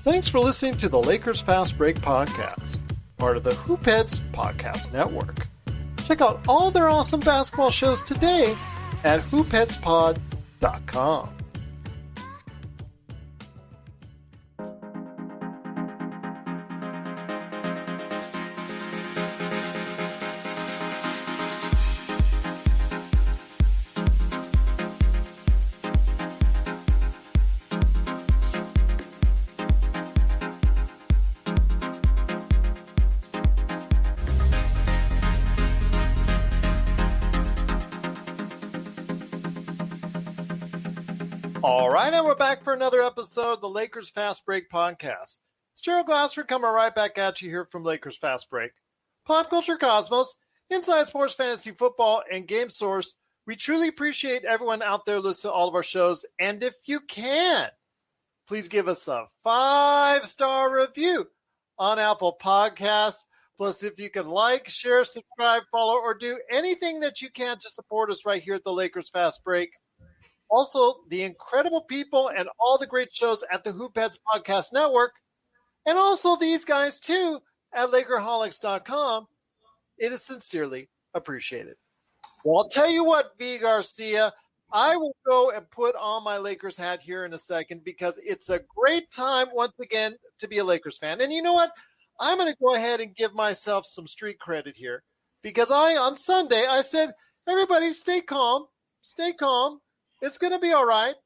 Thanks for listening to the Lakers Fast Break podcast, part of the Hoopheads Podcast Network. Check out all their awesome basketball shows today at hoopheadspod.com. All right, and we're back for another episode of the Lakers Fast Break podcast. It's Gerald Glassford coming right back at you here from Lakers Fast Break. Pop Culture Cosmos, Inside Sports Fantasy Football, and Game Source. We truly appreciate everyone out there listening to all of our shows. And if you can, please give us a 5-star review on Apple Podcasts. Plus, if you can like, share, subscribe, follow, or do anything that you can to support us right here at the Lakers Fast Break. Also, the incredible people and all the great shows at the Hoopheads Podcast Network, and also these guys, too, at LakerHolics.com. It is sincerely appreciated. Well, I'll tell you what, V. Garcia, I will go and put on my Lakers hat here in a second because it's a great time, once again, to be a Lakers fan. And you know what? I'm going to go ahead and give myself some street credit here because on Sunday, I said, everybody stay calm, stay calm. It's going to be all right.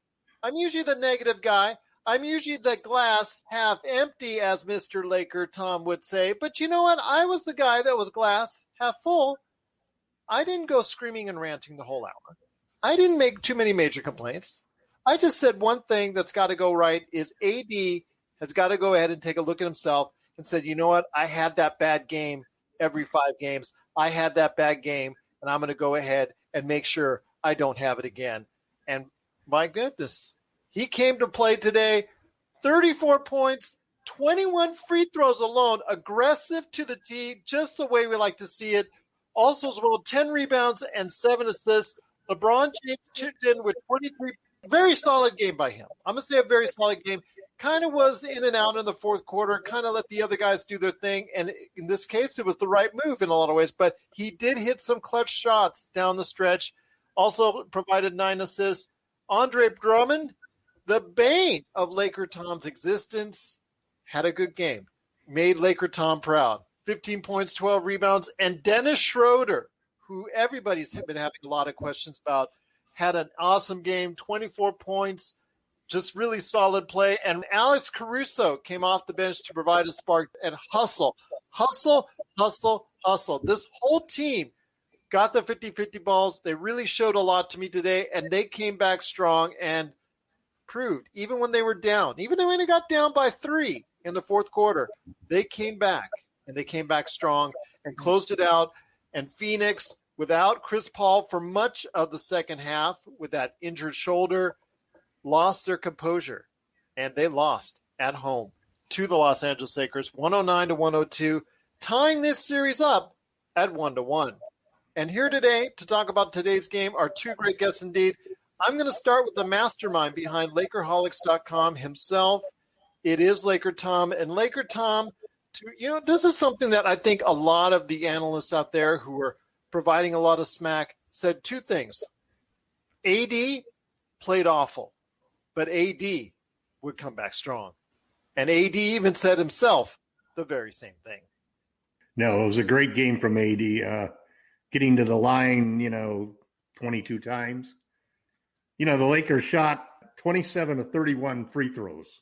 I'm usually the negative guy. I'm usually the glass half empty, as Mr. LakerTom would say. But you know what? I was the guy that was glass half full. I didn't go screaming and ranting the whole hour. I didn't make too many major complaints. I just said one thing that's got to go right is AD has got to go ahead and take a look at himself and said, you know what? I had that bad game every 5 games. I had that bad game, and I'm going to go ahead and make sure I don't have it again. And my goodness, he came to play today, 34 points, 21 free throws alone, aggressive to the tee, just the way we like to see it. Also as well, 10 rebounds and 7 assists. LeBron James chipped in with 23. Very solid game by him. I'm going to say a very solid game. Kind of was in and out in the fourth quarter, kind of let the other guys do their thing. And in this case, it was the right move in a lot of ways. But he did hit some clutch shots down the stretch. Also provided 9 assists. Andre Drummond, the bane of LakerTom's existence, had a good game. Made LakerTom proud. 15 points, 12 rebounds. And Dennis Schroeder, who everybody's been having a lot of questions about, had an awesome game, 24 points, just really solid play. And Alex Caruso came off the bench to provide a spark and hustle. This whole team got the 50-50 balls. They really showed a lot to me today, and they came back strong and proved, even when they were down, even when they got down by 3 in the fourth quarter, they came back, and they came back strong and closed it out. And Phoenix, without Chris Paul for much of the second half with that injured shoulder, lost their composure, and they lost at home to the Los Angeles Lakers, 109-102, tying this series up at 1-1. And here today to talk about today's game are 2 great guests indeed. I'm going to start with the mastermind behind LakerHolics.com himself. It is LakerTom. And LakerTom, this is something that I think a lot of the analysts out there who are providing a lot of smack said 2 things. AD played awful, but AD would come back strong. And AD even said himself the very same thing. No, it was a great game from AD. Getting to the line, 22 times. The Lakers shot 27 of 31 free throws,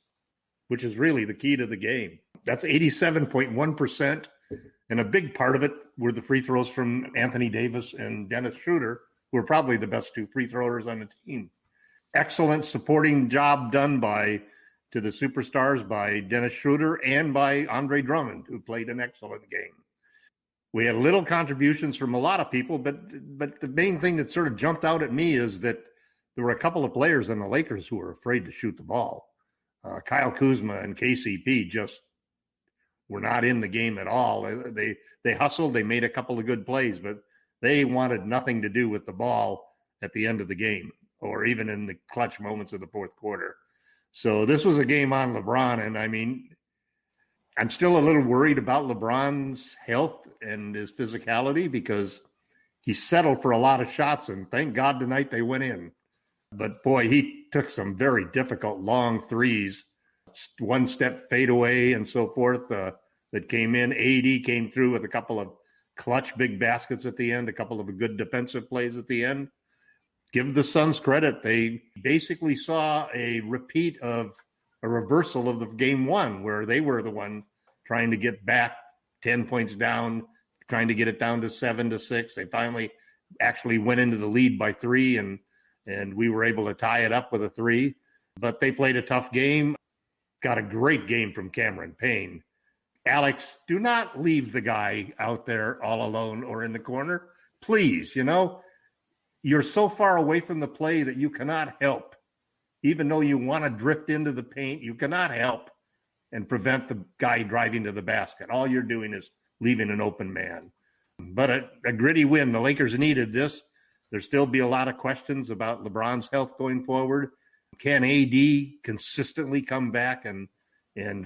which is really the key to the game. That's 87.1%. And a big part of it were the free throws from Anthony Davis and Dennis Schroeder, who are probably the best 2 free throwers on the team. Excellent supporting job done to the superstars by Dennis Schroeder and by Andre Drummond, who played an excellent game. We had little contributions from a lot of people, but the main thing that sort of jumped out at me is that there were a couple of players on the Lakers who were afraid to shoot the ball. Kyle Kuzma and KCP just were not in the game at all. They hustled, they made a couple of good plays, but they wanted nothing to do with the ball at the end of the game or even in the clutch moments of the fourth quarter. So this was a game on LeBron. And I mean, I'm still a little worried about LeBron's health and his physicality because he settled for a lot of shots. And thank God tonight they went in. But boy, he took some very difficult long threes, one step fadeaway and so forth that came in. AD came through with a couple of clutch big baskets at the end, a couple of good defensive plays at the end. Give the Suns credit. They basically saw a repeat of a reversal of the game one where they were the one trying to get back 10 points down, trying to get it down to 7-6. They finally actually went into the lead by 3 and we were able to tie it up with a 3. But they played a tough game. Got a great game from Cameron Payne. Alex, do not leave the guy out there all alone or in the corner. Please, you're so far away from the play that you cannot help. Even though you want to drift into the paint, you cannot help and prevent the guy driving to the basket. All you're doing is leaving an open man. But a gritty win. The Lakers needed this. There'll still be a lot of questions about LeBron's health going forward. Can AD consistently come back and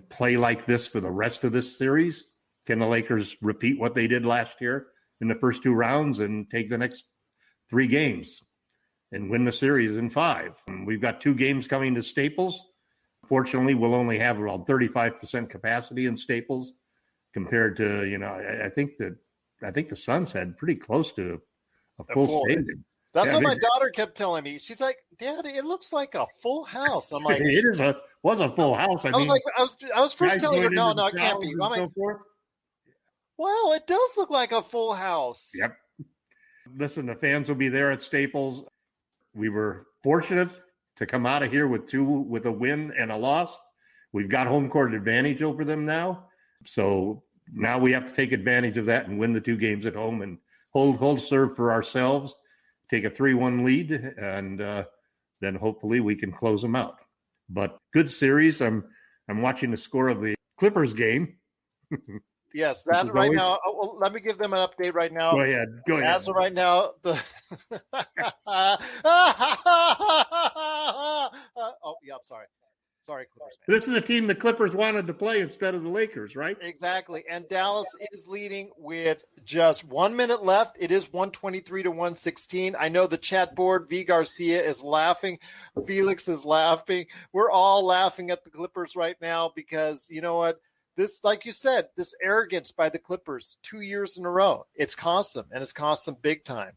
play like this for the rest of this series? Can the Lakers repeat what they did last year in the first 2 rounds and take the next 3 games and win the series in 5? And we've got 2 games coming to Staples. Fortunately, we'll only have around 35% capacity in Staples compared to, I think the Suns had pretty close to a full stadium. That's what my daughter kept telling me. She's like, "Daddy, it looks like a full house." I'm like, "It was a full house." I was first telling her, "No, it can't be." I'm like, "Well, it does look like a full house." Yep. Listen, the fans will be there at Staples. We were fortunate to come out of here with a win and a loss. We've got home court advantage over them now, so now we have to take advantage of that and win the 2 games at home and hold serve for ourselves. Take a 3-1 lead, and then hopefully we can close them out. But good series. I'm watching the score of the Clippers game. Yes, that right now. Well, let me give them an update right now. Go ahead. As of right now, I'm sorry. Sorry, Clippers fans. This is a team the Clippers wanted to play instead of the Lakers, right? Exactly. And Dallas is leading with just 1 minute left. It is 123-116. I know the chat board, V. Garcia is laughing. Felix is laughing. We're all laughing at the Clippers right now because, you know what? This, like you said, this arrogance by the Clippers 2 years in a row, it's cost them, and it's cost them big time.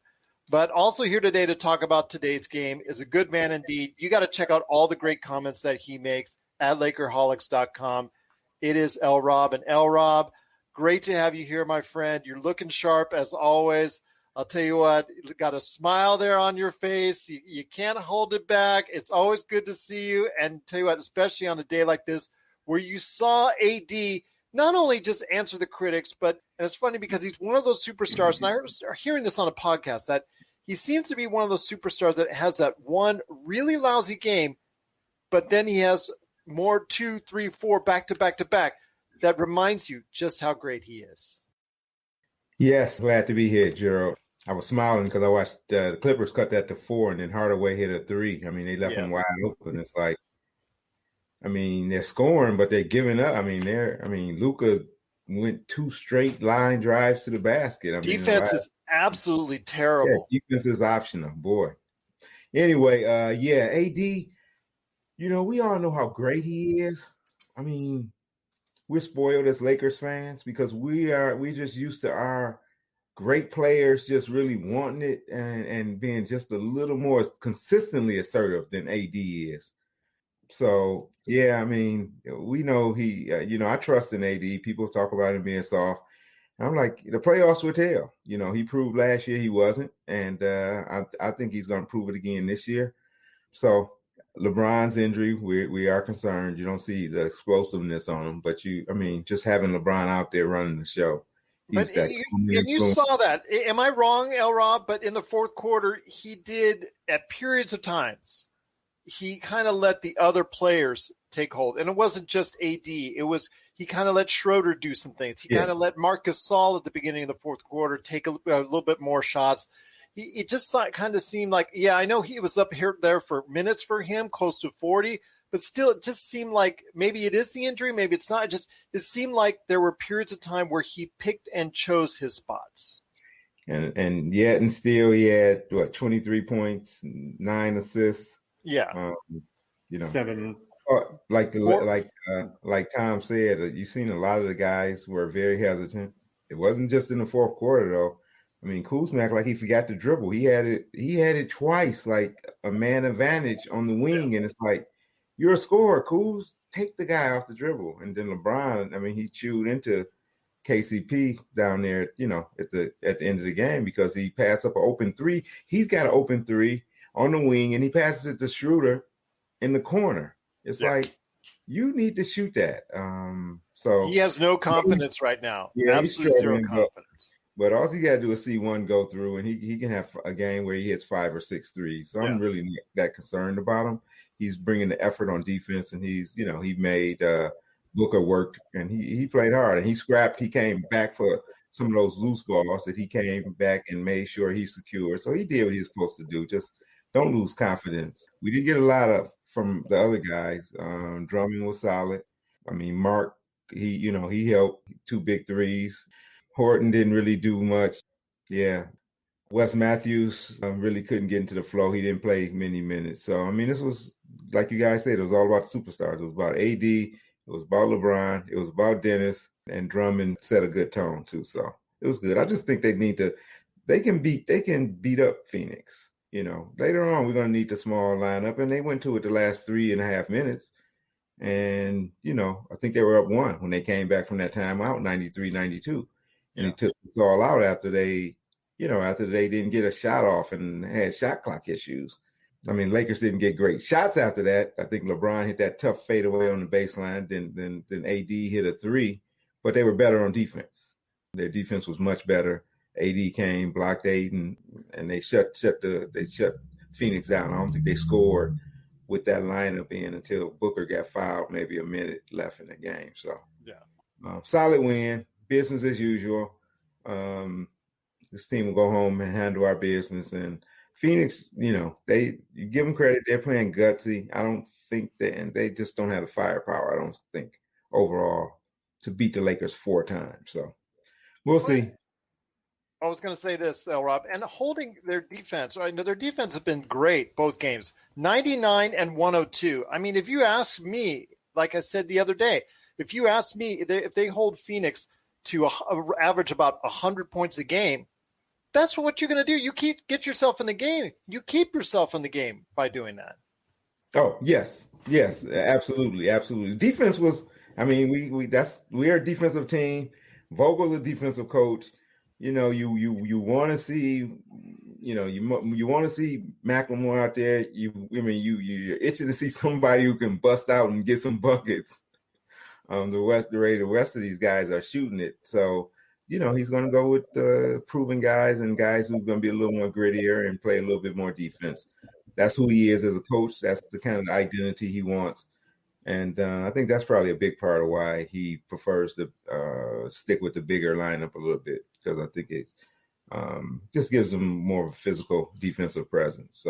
But also here today to talk about today's game is a good man indeed. You got to check out all the great comments that he makes at LakerHolics.com. It is LRob. And LRob, great to have you here, my friend. You're looking sharp as always. I'll tell you what, you got a smile there on your face. You can't hold it back. It's always good to see you. And tell you what, especially on a day like this where you saw AD not only just answer the critics, but and it's funny because he's one of those superstars, and I was hearing this on a podcast, that he seems to be one of those superstars that has that one really lousy game, but then he has more 2, 3, 4 back to back to back that reminds you just how great he is. Yes, glad to be here, Gerald. I was smiling because I watched the Clippers cut that to 4, and then Hardaway hit a 3. I mean, they left him wide open. It's like, I mean, they're scoring, but they're giving up. I mean, Luka went 2 straight line drives to the basket. Defense is absolutely terrible. Yeah, defense is optional, boy. Anyway, AD, we all know how great he is. I mean, we're spoiled as Lakers fans because we're just used to our great players just really wanting it and being just a little more consistently assertive than AD is. So, yeah, I mean, we know he, I trust in AD. People talk about him being soft. I'm like, the playoffs will tell. He proved last year he wasn't, and I think he's going to prove it again this year. So, LeBron's injury, we are concerned. You don't see the explosiveness on him, but just having LeBron out there running the show. And you saw that. Am I wrong, LRob? But in the fourth quarter, he did, at periods of times, he kind of let the other players take hold. And it wasn't just AD. It was he kind of let Schroeder do some things. He kind of let Marc Gasol at the beginning of the fourth quarter take a little bit more shots. It just kind of seemed like, I know he was up here there for minutes for him, close to 40, but still, it just seemed like maybe it is the injury, maybe it's not. It seemed like there were periods of time where he picked and chose his spots. And yet and still he had 23 points, 9 assists. Yeah. 7. Like Tom said, you've seen a lot of the guys were very hesitant. It wasn't just in the fourth quarter though. I mean, Kuzmak, like he forgot to dribble. He had it twice, like a man advantage on the wing, and it's like, you're a scorer, Kuz. Take the guy off the dribble. And then LeBron, I mean, he chewed into KCP down there, at the end of the game because he passed up an open three. He's got an open three on the wing, and he passes it to Schroeder in the corner. It's like, you need to shoot that. So he has no confidence right now. Yeah, absolutely zero confidence. But all he got to do is see one go through, and he can have a game where he hits 5 or 6 threes. So I'm really not that concerned about him. He's bringing the effort on defense, and he's, he made Booker work, and he played hard, and he scrapped. He came back for some of those loose balls that he came back and made sure he secured. So he did what he was supposed to do. Just don't lose confidence. We didn't get a lot from the other guys. Drummond was solid. I mean, Mark, he helped 2 big threes. Horton didn't really do much. Yeah. Wes Matthews really couldn't get into the flow. He didn't play many minutes. So, I mean, this was, like you guys said, it was all about the superstars. It was about AD. It was about LeBron. It was about Dennis. And Drummond set a good tone, too. So, it was good. I just think they can beat up Phoenix. Later on, we're going to need the small lineup. And they went to it the last 3.5 minutes. And, I think they were up 1 when they came back from that timeout, 93-92. And he took us all out after they didn't get a shot off and had shot clock issues. I mean, Lakers didn't get great shots after that. I think LeBron hit that tough fadeaway on the baseline. Then AD hit a 3, but they were better on defense. Their defense was much better. AD came, blocked Aiden, and they shut Phoenix down. I don't think they scored with that lineup in until Booker got fouled, maybe a minute left in the game. So, solid win. Business as usual. This team will go home and handle our business. And Phoenix, you give them credit. They're playing gutsy. I don't think they just don't have the firepower, I don't think, overall, to beat the Lakers 4 times. So we'll see. I was going to say this, LRob, and holding their defense. Right? Their defense has been great both games, 99 and 102. I mean, if you ask me, like I said the other day, if you ask me if they hold Phoenix to average about 100 points a game, that's what you're going to do. You get yourself in the game. You keep yourself in the game by doing that. Oh, yes, absolutely. Defense was, I mean, we are a defensive team. Vogel's a defensive coach. You want to see, you want to see McLemore out there. You're itching to see somebody who can bust out and get some buckets. The rest of these guys are shooting it. So, he's going to go with proven guys and guys who are going to be a little more grittier and play a little bit more defense. That's who he is as a coach. That's the kind of identity he wants. And I think that's probably a big part of why he prefers to stick with the bigger lineup a little bit, because I think it just gives him more of a physical defensive presence.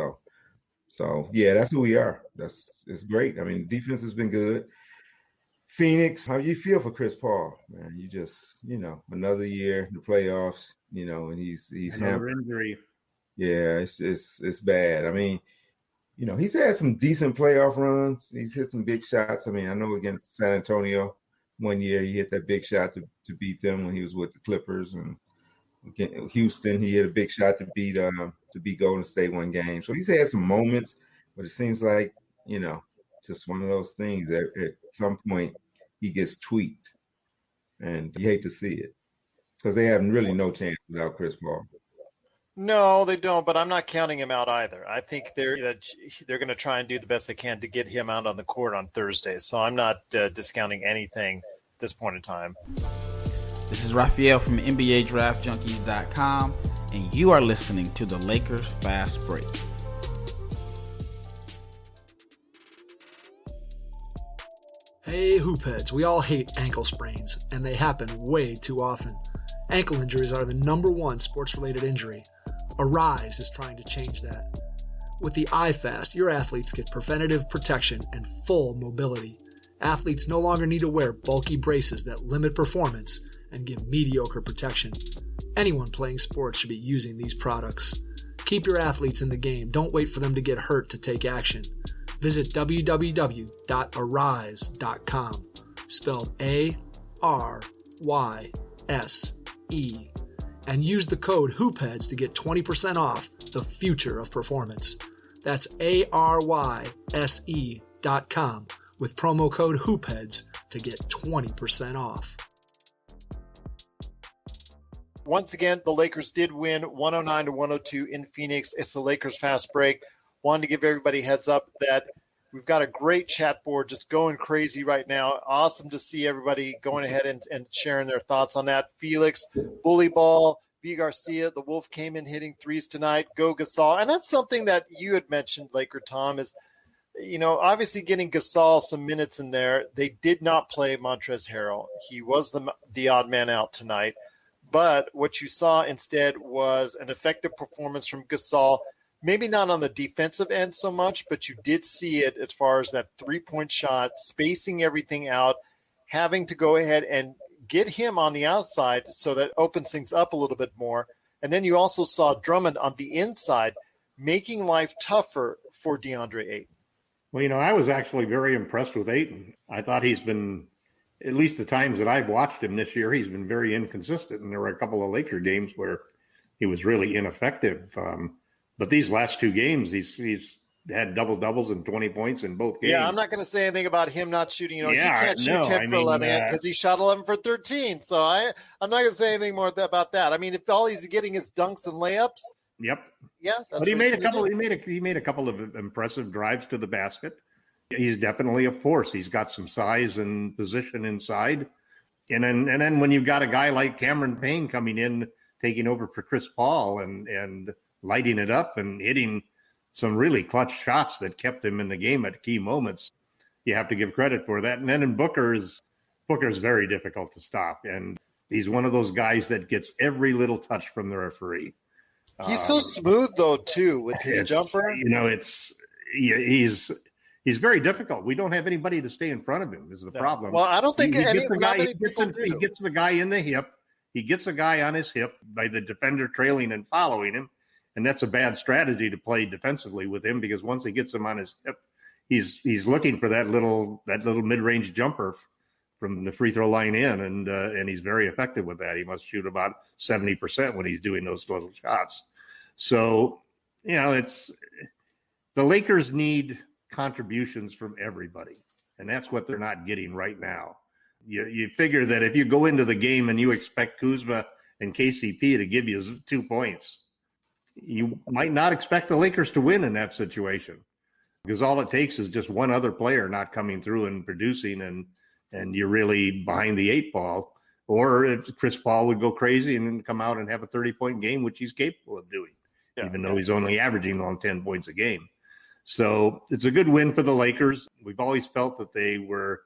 So yeah, that's who we are. It's great. I mean, defense has been good. Phoenix, how you feel for Chris Paul, man? You just, another year in the playoffs, and he's another injury. Yeah, it's bad. I mean, he's had some decent playoff runs. He's hit some big shots. I mean, I know against San Antonio one year he hit that big shot to beat them when he was with the Clippers, and Houston he hit a big shot to beat Golden State one game. So he's had some moments, but it seems like just one of those things that at some point he gets tweaked, and you hate to see it because they have really no chance without Chris Paul. No, they don't, but I'm not counting him out either. I think they're going to try and do the best they can to get him out on the court on Thursday. So I'm not discounting anything at this point in time. This is Raphael from NBA DraftJunkies.com, and you are listening to the Lakers Fast Break. Hey, hoopheads, we all hate ankle sprains, and they happen way too often. Ankle injuries are the #1 sports-related injury. Arise is trying to change that. With the iFast, your athletes get preventative protection and full mobility. Athletes no longer need to wear bulky braces that limit performance and give mediocre protection. Anyone playing sports should be using these products. Keep your athletes in the game. Don't wait for them to get hurt to take action. Visit www.arise.com, spelled ARYSE, and use the code HoopHeads to get 20% off the future of performance. That's ARYSE.com with promo code HoopHeads to get 20% off. Once again, the Lakers did win 109-102 in Phoenix. It's the Lakers Fast Break. Wanted to give everybody a heads up that we've got a great chat board just going crazy right now. Awesome to see everybody going ahead and sharing their thoughts on that. Felix, Bully Ball, V. Garcia, the Wolf came in hitting threes tonight. Go Gasol. And that's something that you had mentioned, LakerTom, is, obviously getting Gasol some minutes in there. They did not play Montrezl Harrell. He was the odd man out tonight. But what you saw instead was an effective performance from Gasol, maybe not on the defensive end so much, but you did see it as far as that three-point shot, spacing everything out, having to go ahead and get him on the outside so that opens things up a little bit more. And then you also saw Drummond on the inside, making life tougher for DeAndre Ayton. Well, I was actually very impressed with Ayton. I thought he's been, at least the times that I've watched him this year, he's been very inconsistent. And there were a couple of Laker games where he was really ineffective. But these last two games, he's had double-doubles and 20 points in both games. Yeah, I'm not going to say anything about him not shooting. He can't shoot 10 for 11 because he shot 11 for 13. So I'm not going to say anything more about that. I mean, if all he's getting is dunks and layups. Yep. Yeah. But he made a couple. He made a couple of impressive drives to the basket. He's definitely a force. He's got some size and position inside. And then when you've got a guy like Cameron Payne coming in, taking over for Chris Paul and lighting it up and hitting some really clutch shots that kept him in the game at key moments, you have to give credit for that. And then in Booker's very difficult to stop. And he's one of those guys that gets every little touch from the referee. He's so smooth though too with his jumper. He's very difficult. We don't have anybody to stay in front of him is the problem. Well, I don't think he gets the guy in the hip. He gets a guy on his hip by the defender trailing and following him. And that's a bad strategy to play defensively with him because once he gets him on his hip, he's looking for that little mid-range jumper from the free throw line in, and he's very effective with that. He must shoot about 70% when he's doing those little shots. So, it's the Lakers need contributions from everybody, and that's what they're not getting right now. You figure that if you go into the game and you expect Kuzma and KCP to give you 2 points, you might not expect the Lakers to win in that situation because all it takes is just one other player not coming through and producing, and you're really behind the 8 ball. Or if Chris Paul would go crazy and then come out and have a 30-point game, which he's capable of doing, even though he's only averaging on 10 points a game. So it's a good win for the Lakers. We've always felt that they were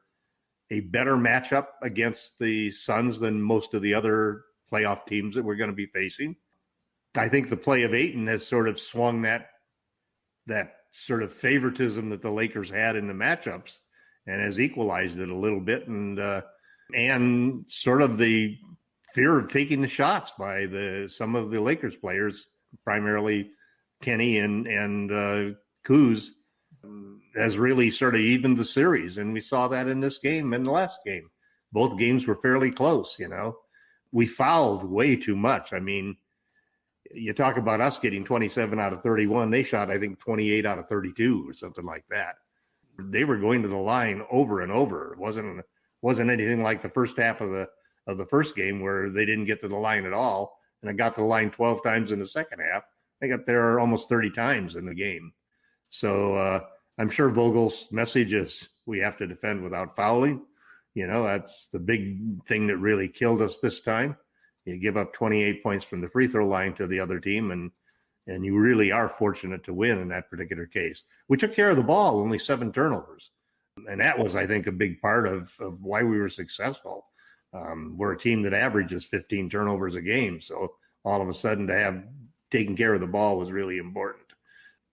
a better matchup against the Suns than most of the other playoff teams that we're going to be facing. I think the play of Ayton has sort of swung that sort of favoritism that the Lakers had in the matchups and has equalized it a little bit, and sort of the fear of taking the shots by some of the Lakers players, primarily Kenny and Kuz, has really sort of evened the series. And we saw that in this game and the last game. Both games were fairly close, We fouled way too much. I mean, you talk about us getting 27 out of 31. They shot, I think, 28 out of 32 or something like that. They were going to the line over and over. It wasn't anything like the first half of the first game where they didn't get to the line at all. And it got to the line 12 times in the second half. They got there almost 30 times in the game. So I'm sure Vogel's message is we have to defend without fouling. That's the big thing that really killed us this time. You give up 28 points from the free throw line to the other team, and you really are fortunate to win in that particular case. We took care of the ball, only 7 turnovers. And that was, I think, a big part of why we were successful. We're a team that averages 15 turnovers a game. So all of a sudden to have taken care of the ball was really important.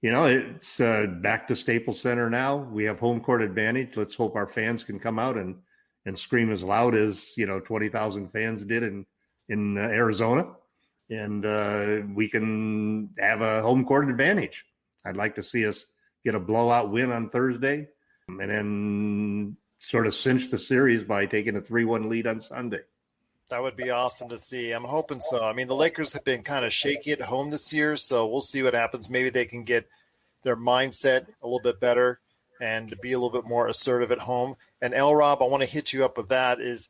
It's back to Staples Center now. We have home court advantage. Let's hope our fans can come out and scream as loud as 20,000 fans did in Arizona, and we can have a home court advantage. I'd like to see us get a blowout win on Thursday, and then sort of cinch the series by taking a 3-1 lead on Sunday. That would be awesome to see. I'm hoping so. I mean, the Lakers have been kind of shaky at home this year, so we'll see what happens. Maybe they can get their mindset a little bit better and be a little bit more assertive at home. And LRob, I want to hit you up with that, is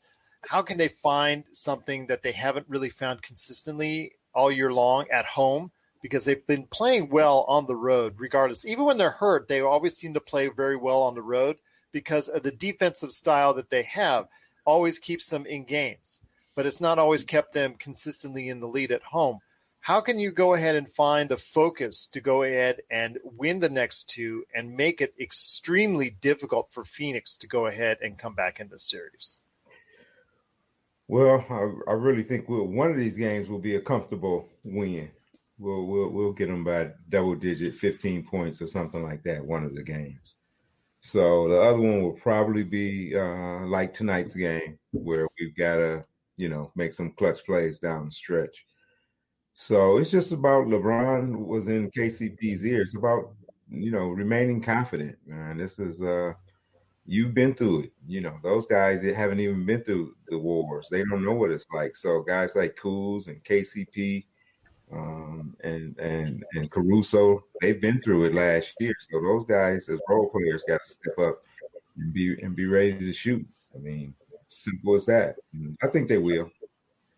how can they find something that they haven't really found consistently all year long at home? Because they've been playing well on the road regardless. Even when they're hurt, they always seem to play very well on the road because of the defensive style that they have always keeps them in games. But it's not always kept them consistently in the lead at home. How can you go ahead and find the focus to go ahead and win the next two and make it extremely difficult for Phoenix to go ahead and come back in this series? Well, I really think one of these games will be a comfortable win. We'll get them by double digit, 15 points or something like that, one of the games. So the other one will probably be like tonight's game where we've got to, make some clutch plays down the stretch. So it's just about LeBron was in KCP's ear. It's about, remaining confident, man. This is, you've been through it. Those guys that haven't even been through the wars. They don't know what it's like. So guys like Kuz and KCP and Caruso, they've been through it last year. So those guys as role players got to step up and be ready to shoot. I mean, simple as that. I think they will.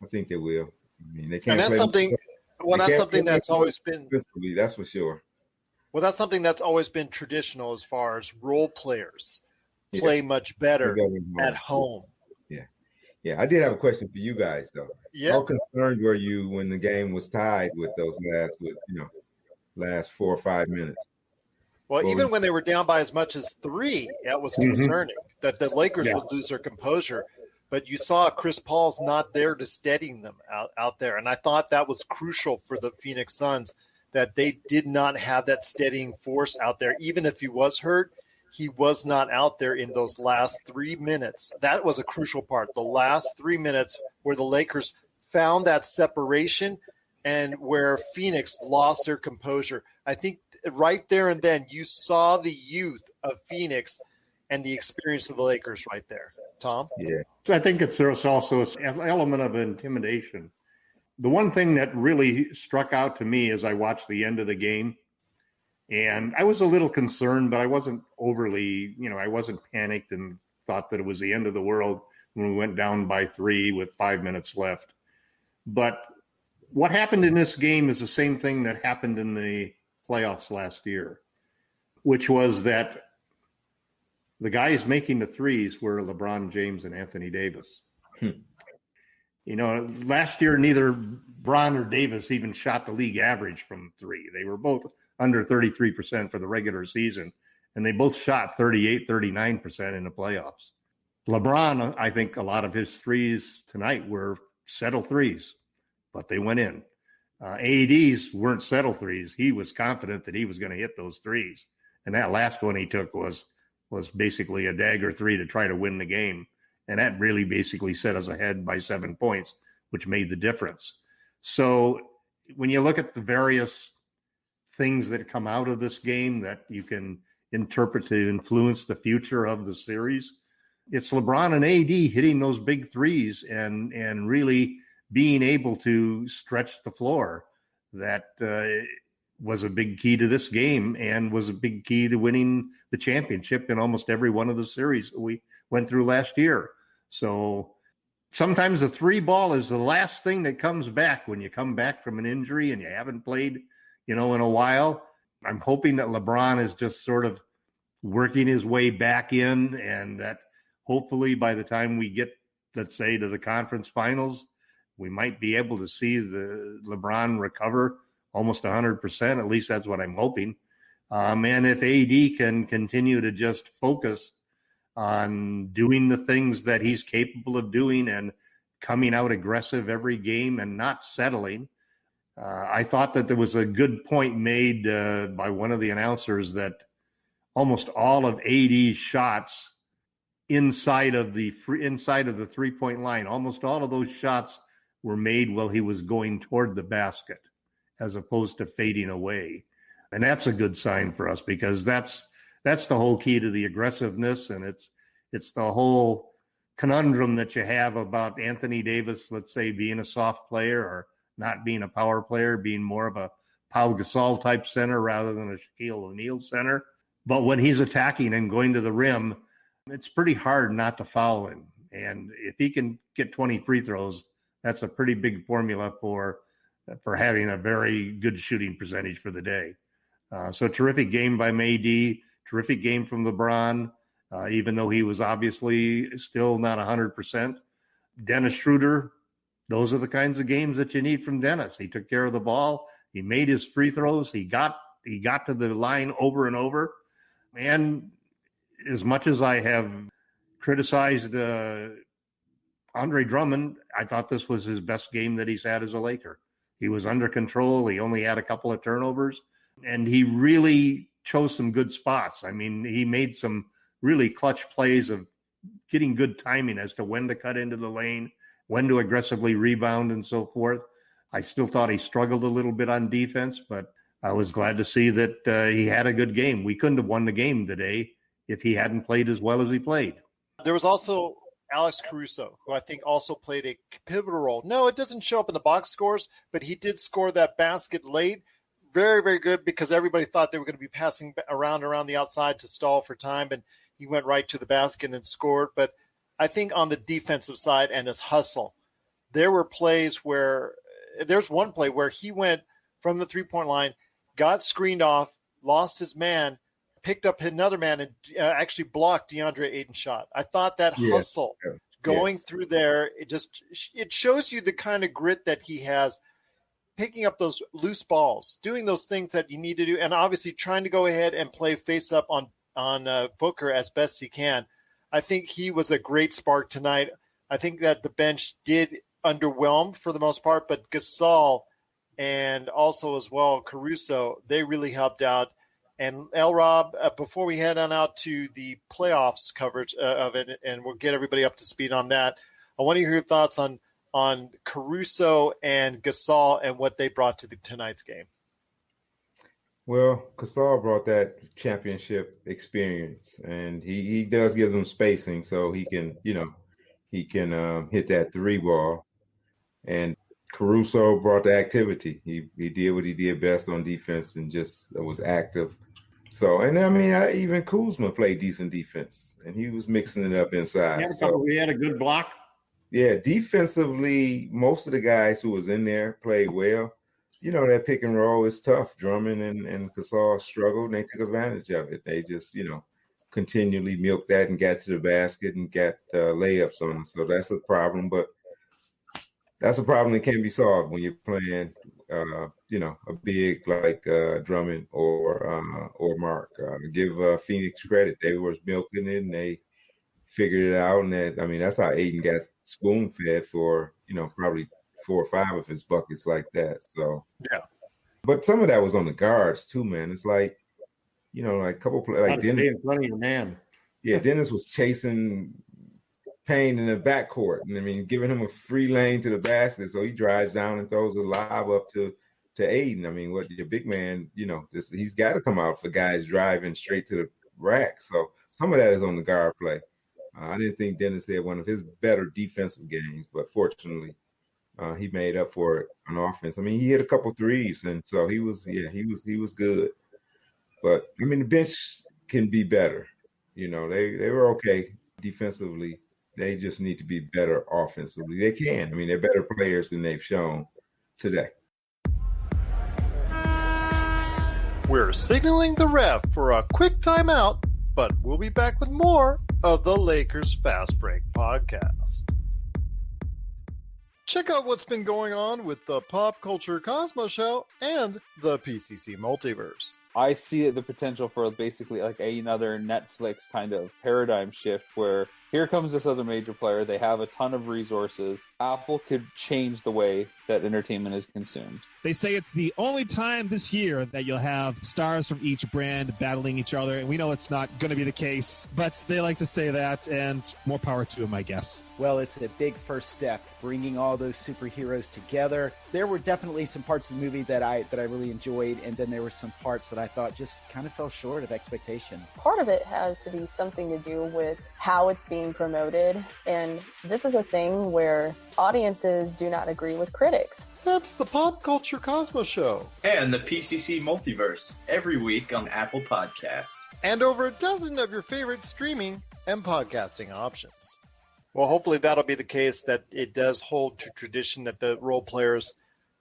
I mean, they can't. And that's something. Well, that's something that's always been. That's for sure. Well, that's something that's always been traditional as far as role players play much better at home. Yeah. I did have a question for you guys though. Yeah. How concerned were you when the game was tied with those last 4 or 5 minutes? Well, even when they were down by as much as 3, it was concerning that the Lakers would lose their composure. But you saw Chris Paul's not there to steadying them out there. And I thought that was crucial for the Phoenix Suns, that they did not have that steadying force out there. Even if he was hurt, he was not out there in those last 3 minutes. That was a crucial part. The last 3 minutes where the Lakers found that separation and where Phoenix lost their composure. I think right there and then you saw the youth of Phoenix and the experience of the Lakers right there. Tom? Yeah. I think there's also an element of intimidation. The one thing that really struck out to me as I watched the end of the game, and I was a little concerned, but I wasn't overly, I wasn't panicked and thought that it was the end of the world when we went down by 3 with 5 minutes left. But what happened in this game is the same thing that happened in the playoffs last year, which was that the guys making the threes were LeBron James and Anthony Davis. Last year, neither Bron or Davis even shot the league average from 3. They were both under 33% for the regular season, and they both shot 38, 39% in the playoffs. LeBron, I think a lot of his threes tonight were settle threes, but they went in. AD's weren't settle threes. He was confident that he was going to hit those threes. And that last one he took was basically a dagger 3 to try to win the game. And that really basically set us ahead by 7 points, which made the difference. So when you look at the various things that come out of this game that you can interpret to influence the future of the series, it's LeBron and AD hitting those big threes and really being able to stretch the floor. That was a big key to this game and was a big key to winning the championship in almost every one of the series that we went through last year. So sometimes the 3 ball is the last thing that comes back when you come back from an injury and you haven't played, in a while. I'm hoping that LeBron is just sort of working his way back in, and that hopefully by the time we get, let's say, to the conference finals, we might be able to see the LeBron recover almost 100%. At least that's what I'm hoping. And if AD can continue to just focus on doing the things that he's capable of doing and coming out aggressive every game and not settling, I thought that there was a good point made by one of the announcers that almost all of AD's shots inside of the 3-point line, almost all of those shots were made while he was going toward the basket as opposed to fading away. And that's a good sign for us, because that's the whole key to the aggressiveness. And it's the whole conundrum that you have about Anthony Davis, let's say, being a soft player or not being a power player, being more of a Pau Gasol type center rather than a Shaquille O'Neal center. But when he's attacking and going to the rim, it's pretty hard not to foul him. And if he can get 20 free throws, that's a pretty big formula for having a very good shooting percentage for the day. So terrific game by Mady, terrific game from LeBron, even though he was obviously still not 100%. Dennis Schroeder, those are the kinds of games that you need from Dennis. He took care of the ball. He made his free throws. He got to the line over and over. And as much as I have criticized Andre Drummond, I thought this was his best game that he's had as a Laker. He was under control. He only had a couple of turnovers, and he really chose some good spots. I mean, he made some really clutch plays of getting good timing as to when to cut into the lane, when to aggressively rebound, and so forth. I still thought he struggled a little bit on defense, but I was glad to see that he had a good game. We couldn't have won the game today if he hadn't played as well as he played. There was also Alex Caruso, who I think also played a pivotal role. No, it doesn't show up in the box scores, but he did score that basket late. Very, very good, because everybody thought they were going to be passing around the outside to stall for time, and he went right to the basket and scored. But I think on the defensive side and his hustle, there were plays where there's one play where he went from the three-point line, got screened off, lost his man, picked up another man, and actually blocked DeAndre Ayton's shot. I thought that hustle going through there, it shows you the kind of grit that he has, picking up those loose balls, doing those things that you need to do, and obviously trying to go ahead and play face up on Booker as best he can. I think he was a great spark tonight. I think that the bench did underwhelm for the most part, but Gasol and also as well Caruso, they really helped out. And LRob, before we head on out to the playoffs coverage of it, and we'll get everybody up to speed on that, I want to hear your thoughts on Caruso and Gasol and what they brought to tonight's game. Well, Gasol brought that championship experience, and he does give them spacing so he can hit that three ball. And Caruso brought the activity. He did what he did best on defense and just was active. So, and I mean, even Kuzma played decent defense, and he was mixing it up inside. We had a good block. Yeah, defensively, most of the guys who was in there played well. You know, that pick and roll is tough. Drummond and Gasol struggled, and they took advantage of it. They just, continually milked that and got to the basket and got layups on it. So that's a problem, but that's a problem that can be solved when you're playing, a big like Drummond or Mark. Give Phoenix credit. They were milking it, and they figured it out. And that's how Ayton got spoon-fed for, probably 4 or 5 of his buckets like that. So, yeah. But some of that was on the guards too, man. It's like, like a couple players, like Dennis in front of your man. Yeah, Dennis was chasing Payne in the backcourt, and giving him a free lane to the basket, so he drives down and throws a lob up to Ayton. What your big man, he's got to come out for guys driving straight to the rack. So some of that is on the guard play. I didn't think Dennis had one of his better defensive games, but fortunately, he made up for it on offense. He hit a couple threes, and so he was good. But the bench can be better. They were okay defensively. They just need to be better offensively. They can. They're better players than they've shown today. We're signaling the ref for a quick timeout, but we'll be back with more of the Lakers Fast Break podcast. Check out what's been going on with the Pop Culture Cosmos Show and the PCC Multiverse. I see the potential for basically like another Netflix kind of paradigm shift where here comes this other major player. They have a ton of resources. Apple could change the way that entertainment is consumed. They say it's the only time this year that you'll have stars from each brand battling each other, and we know it's not going to be the case, but they like to say that, and more power to them, I guess. Well, it's a big first step, bringing all those superheroes together. There were definitely some parts of the movie that I really enjoyed, and then there were some parts that I thought just kind of fell short of expectation. Part of it has to be something to do with how it's being promoted, and this is a thing where audiences do not agree with critics. That's the Pop Culture Cosmos Show. And the PCC Multiverse, every week on Apple Podcasts. And over a dozen of your favorite streaming and podcasting options. Well, hopefully that'll be the case, that it does hold to tradition that the role players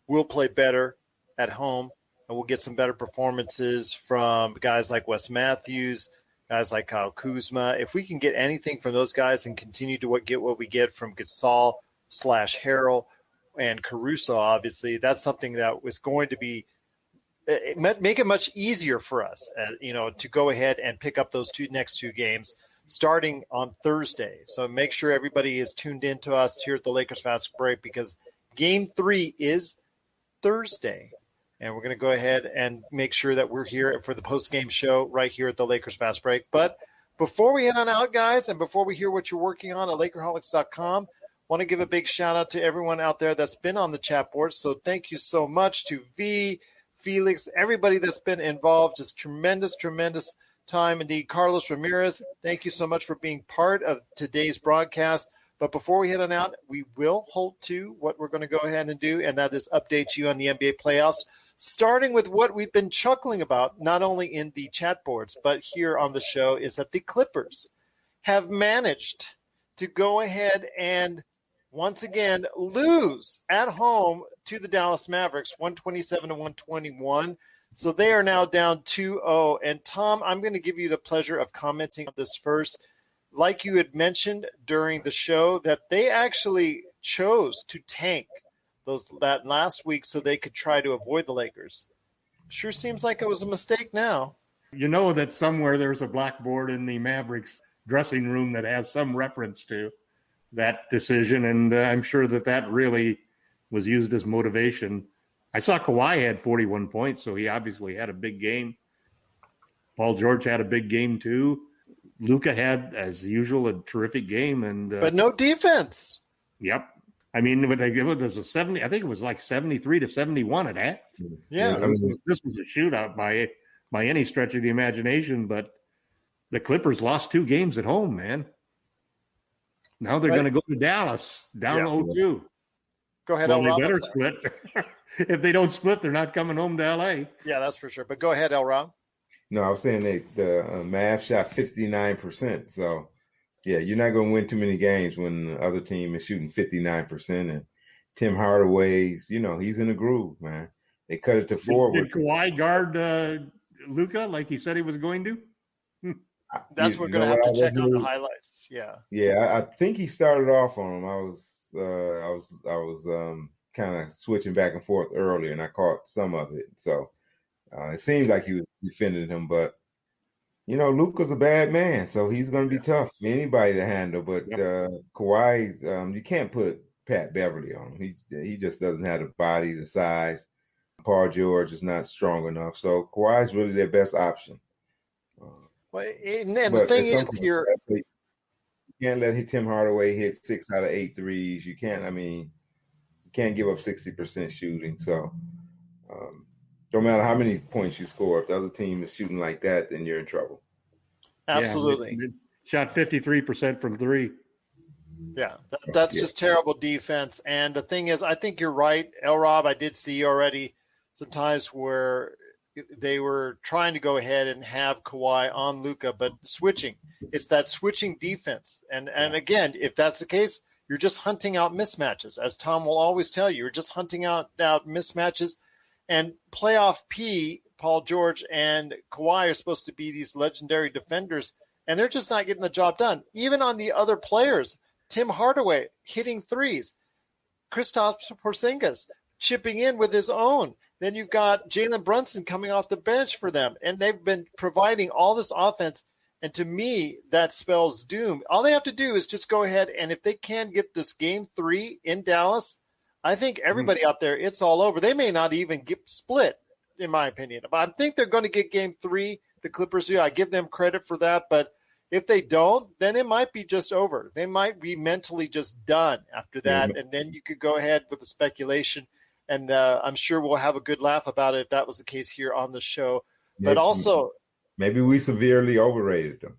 will play better at home, and we'll get some better performances from guys like Wes Matthews, guys like Kyle Kuzma. If we can get anything from those guys and continue to get what we get from Gasol/Harrell and Caruso, obviously, that's something that was going to be make it much easier for us, to go ahead and pick up those next two games starting on Thursday. So make sure everybody is tuned in to us here at the Lakers Fast Break, because Game 3 is Thursday. And we're going to go ahead and make sure that we're here for the post-game show right here at the Lakers Fast Break. But before we head on out, guys, and before we hear what you're working on at Lakerholics.com, want to give a big shout-out to everyone out there that's been on the chat board. So thank you so much to V, Felix, everybody that's been involved. Just tremendous time indeed. Carlos Ramirez, thank you so much for being part of today's broadcast. But before we head on out, we will hold to what we're going to go ahead and do, and that is update you on the NBA playoffs, starting with what we've been chuckling about, not only in the chat boards, but here on the show, is that the Clippers have managed to go ahead and once again lose at home to the Dallas Mavericks, 127-121. So they are now down 2-0. And Tom, I'm going to give you the pleasure of commenting on this first. Like you had mentioned during the show, that they actually chose to tank that last week so they could try to avoid the Lakers. Sure seems like it was a mistake now. You know that somewhere there's a blackboard in the Mavericks dressing room that has some reference to that decision, and I'm sure that really was used as motivation. I saw Kawhi had 41 points, so he obviously had a big game. Paul George had a big game too. Luka had, as usual, a terrific game, but no defense. Yep. I mean, it was a 70. I think it was like 73-71 at half. Yeah, this was a shootout by any stretch of the imagination. But the Clippers lost 2 games at home, man. Now they're going to go to Dallas, down 0-2. Go ahead, well, LRob. They better split. If they don't split, they're not coming home to L.A. Yeah, that's for sure. But go ahead, LRob. No, I was saying the Mavs shot 59%. So, yeah, you're not going to win too many games when the other team is shooting 59%. And Tim Hardaway's, he's in a groove, man. They cut it to forward. Did Kawhi guard Luka like he said he was going to? That's what we're going to have to check on the highlights. Yeah. Yeah, I think he started off on him. I was kind of switching back and forth earlier, and I caught some of it. So it seems like he was defending him, but Luka's a bad man, so he's going to be tough for anybody to handle. But Kawhi, you can't put Pat Beverly on him. He just doesn't have the body, the size. Paul George is not strong enough, so Kawhi's really their best option. And the thing is here, you can't let Tim Hardaway hit 6 out of 8 threes. You can't give up 60% shooting. So no matter how many points you score, if the other team is shooting like that, then you're in trouble. Absolutely. Yeah, shot 53% from 3. Yeah, that's just terrible defense. And the thing is, I think you're right, LRob. I did see already some times where they were trying to go ahead and have Kawhi on Luka, but switching. It's that switching defense. And again, if that's the case, you're just hunting out mismatches. As Tom will always tell you, you're just hunting out mismatches. And playoff P, Paul George and Kawhi are supposed to be these legendary defenders, and they're just not getting the job done. Even on the other players, Tim Hardaway hitting threes, Kristaps Porzingis chipping in with his own. Then you've got Jalen Brunson coming off the bench for them, and they've been providing all this offense, And to me, that spells doom. All they have to do is just go ahead, and if they can get this game 3 in Dallas, I think everybody out there, it's all over. They may not even get split, in my opinion. But I think they're going to get game 3. The Clippers, I give them credit for that. But if they don't, then it might be just over. They might be mentally just done after that. And then you could go ahead with the speculation. And I'm sure we'll have a good laugh about it if that was the case here on the show. But also, maybe we severely overrated them.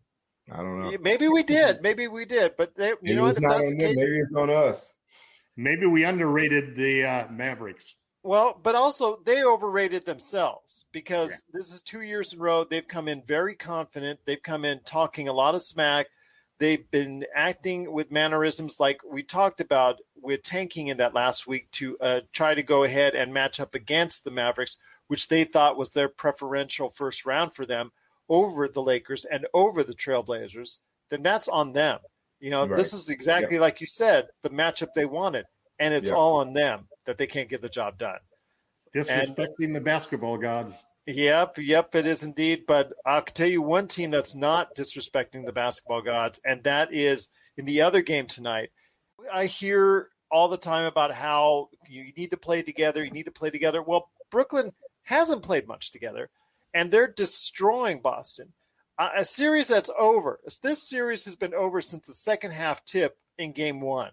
I don't know. Maybe we did. But you know what? If that's the case, maybe it's on us. Maybe we underrated the Mavericks. Well, but also they overrated themselves because this is 2 years in a row. They've come in very confident. They've come in talking a lot of smack. They've been acting with mannerisms like we talked about with tanking in that last week to try to go ahead and match up against the Mavericks, which they thought was their preferential first round for them over the Lakers and over the Trailblazers. Then that's on them. This is exactly like you said, the matchup they wanted, and it's all on them that they can't get the job done. Disrespecting the basketball gods. Yep, it is indeed. But I'll tell you one team that's not disrespecting the basketball gods, and that is in the other game tonight. I hear all the time about how you need to play together. Well, Brooklyn hasn't played much together, and they're destroying Boston. A series that's over. This series has been over since the second half tip in game 1.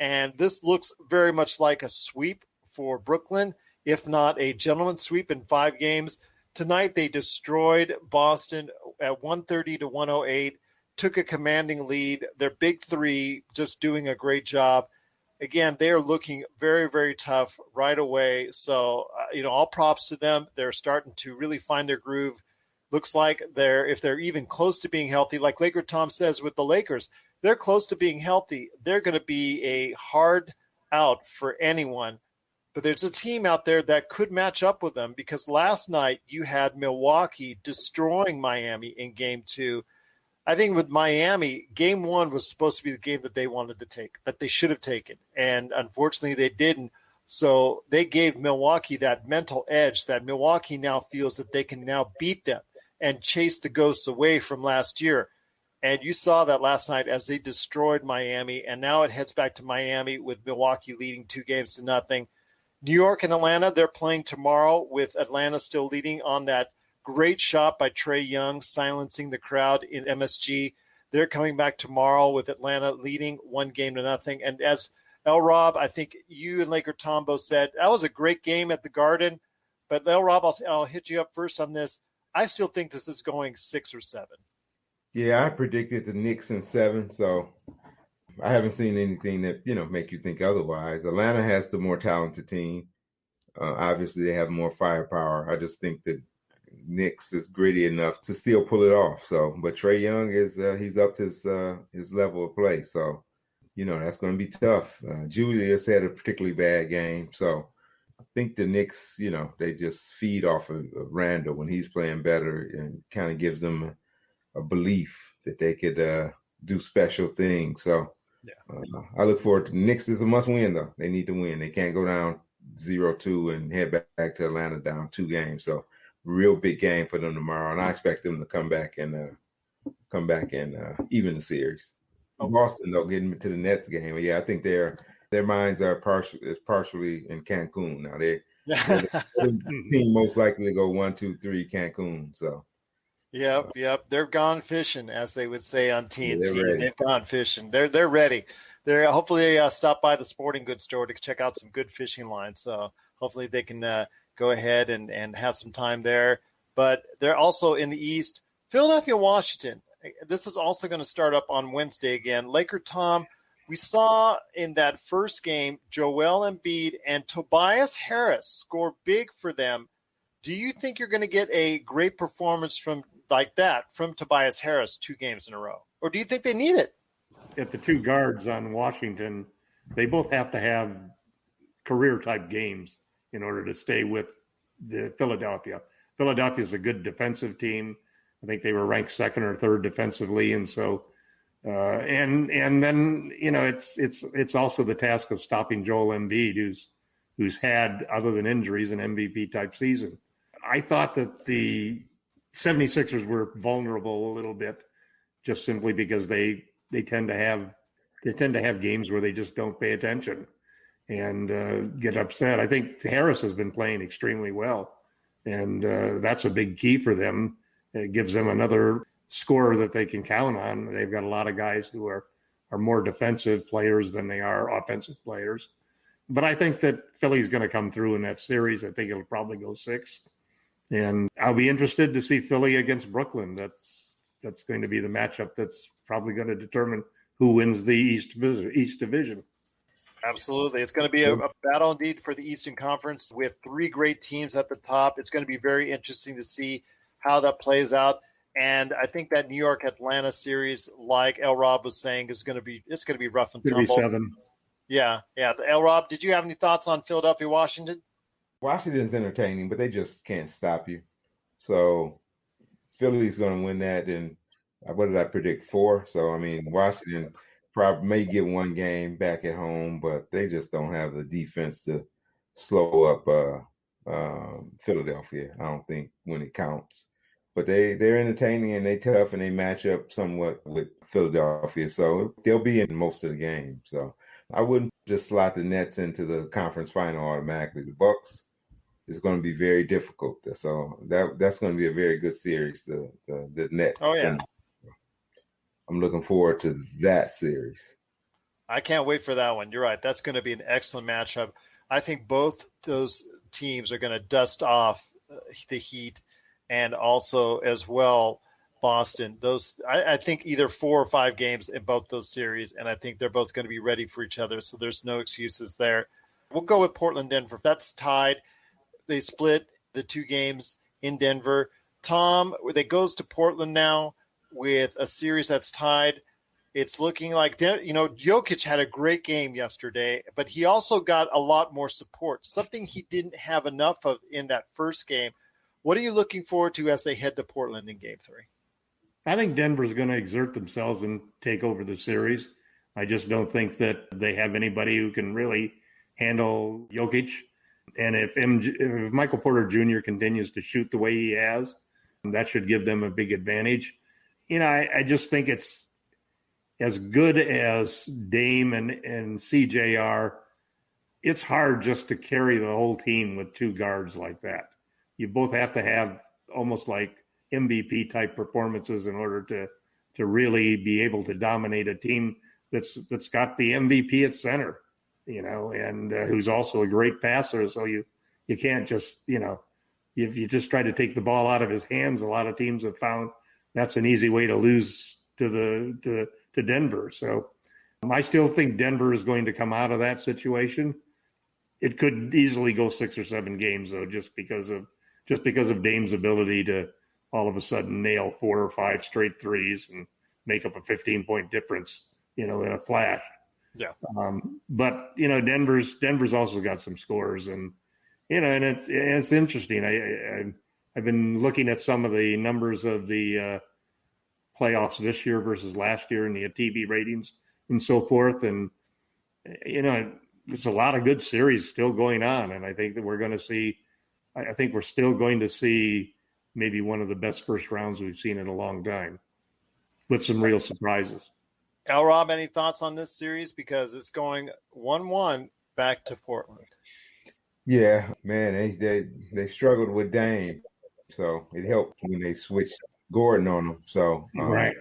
And this looks very much like a sweep for Brooklyn, if not a gentleman's sweep in 5 games. Tonight, they destroyed Boston at 130-108, took a commanding lead. Their big 3 just doing a great job. Again, they are looking very, very tough right away. So, all props to them. They're starting to really find their groove. Looks like if they're even close to being healthy, like LakerTom says with the Lakers, they're close to being healthy. They're going to be a hard out for anyone. But there's a team out there that could match up with them because last night you had Milwaukee destroying Miami in game 2. I think with Miami, game 1 was supposed to be the game that they wanted to take, that they should have taken. And unfortunately, they didn't. So they gave Milwaukee that mental edge that Milwaukee now feels that they can now beat them and chase the ghosts away from last year. And you saw that last night as they destroyed Miami, and now it heads back to Miami with Milwaukee leading 2-0. New York and Atlanta, they're playing tomorrow with Atlanta still leading on that great shot by Trae Young, silencing the crowd in MSG. They're coming back tomorrow with Atlanta leading 1-0. And as LRob, I think you and LakerTom both said, that was a great game at the Garden. But LRob, I'll hit you up first on this. I still think this is going 6 or 7. Yeah, I predicted the Knicks in 7, so I haven't seen anything that, make you think otherwise. Atlanta has the more talented team. Obviously, they have more firepower. I just think that Knicks is gritty enough to still pull it off. So, but Trae Young he's up to his level of play. So, that's going to be tough. Julius had a particularly bad game. So I think the Knicks, they just feed off of Randall when he's playing better and kind of gives them a belief that they could do special things. So I look forward to Knicks is a must win, though. They need to win. They can't go down 0-2 and head back to Atlanta down 2 games. So real big game for them tomorrow. And I expect them to come back and even the series. Boston, though, getting to the Nets game. Yeah, I think their minds are partially in Cancun. Now the team most likely to go 1-2-3 Cancun. So Yep. They're gone fishing, as they would say on TNT. Yeah, they've gone fishing. They're ready. They're hopefully stop by the sporting goods store to check out some good fishing lines. So hopefully they can go ahead and have some time there. But they're also in the East. Philadelphia, Washington. This is also going to start up on Wednesday again. LakerTom, we saw in that first game, Joel Embiid and Tobias Harris score big for them. Do you think you're going to get a great performance from Tobias Harris 2 games in a row? Or do you think they need it? At the 2 guards on Washington, they both have to have career-type games in order to stay with the Philadelphia. Philadelphia is a good defensive team. I think they were ranked 2nd or 3rd defensively, and so and then it's also the task of stopping Joel Embiid, who's had, other than injuries, an MVP type season. I thought that the 76ers were vulnerable a little bit just simply because they tend to have games where they just don't pay attention and get upset. I think Harris has been playing extremely well, and that's a big key for them. It gives them another scorer that they can count on. They've got a lot of guys who are more defensive players than they are offensive players. But I think that Philly's going to come through in that series. I think it'll probably go 6. And I'll be interested to see Philly against Brooklyn. That's going to be the matchup that's probably going to determine who wins the East Division. Absolutely. It's going to be a battle indeed for the Eastern Conference with 3 great teams at the top. It's going to be very interesting to see how that plays out. And I think that New York-Atlanta series, like LRob was saying, it's going to be rough and tumble. 7. Yeah. The LRob, did you have any thoughts on Philadelphia, Washington? Washington's entertaining, but they just can't stop you. So Philly's going to win that. And what did I predict? 4. So, I mean, Washington probably may get 1 game back at home, but they just don't have the defense to slow up Philadelphia, I don't think, when it counts. But they're entertaining and they tough and they match up somewhat with Philadelphia. So they'll be in most of the game. So I wouldn't just slot the Nets into the conference final automatically. The Bucks is going to be very difficult. So that's going to be a very good series, the Nets. Oh, yeah. And I'm looking forward to that series. I can't wait for that one. You're right. That's going to be an excellent matchup. I think both those teams are going to dust off the Heat and also as well Boston. I think either 4 or 5 games in both those series, and I think they're both going to be ready for each other, so there's no excuses there. We'll go with Portland, Denver. That's tied. They split the 2 games in Denver. Tom, it goes to Portland now with a series that's tied. It's looking like, Jokic had a great game yesterday, but he also got a lot more support, something he didn't have enough of in that first game. What are you looking forward to as they head to Portland in Game 3? I think Denver's going to exert themselves and take over the series. I just don't think that they have anybody who can really handle Jokic. And if Michael Porter Jr. continues to shoot the way he has, that should give them a big advantage. I just think it's as good as Dame and CJ are. It's hard just to carry the whole team with 2 guards like that. You both have to have almost like MVP type performances in order to really be able to dominate a team that's got the MVP at center, and who's also a great passer. So you can't just, if you just try to take the ball out of his hands, a lot of teams have found that's an easy way to lose to Denver. So I still think Denver is going to come out of that situation. It could easily go 6 or 7 games though, just because of Dame's ability to all of a sudden nail 4 or 5 straight threes and make up a 15-point difference, in a flash. Yeah. But Denver's also got some scores, and and it's interesting. I've been looking at some of the numbers of the playoffs this year versus last year and the TV ratings and so forth, and it's a lot of good series still going on, and I think that we're going to see. I think we're still going to see maybe one of the best first rounds we've seen in a long time, with some real surprises. LRob, any thoughts on this series? Because it's going 1-1 back to Portland. Yeah, man, they struggled with Dame, so it helped when they switched Gordon on them. So right,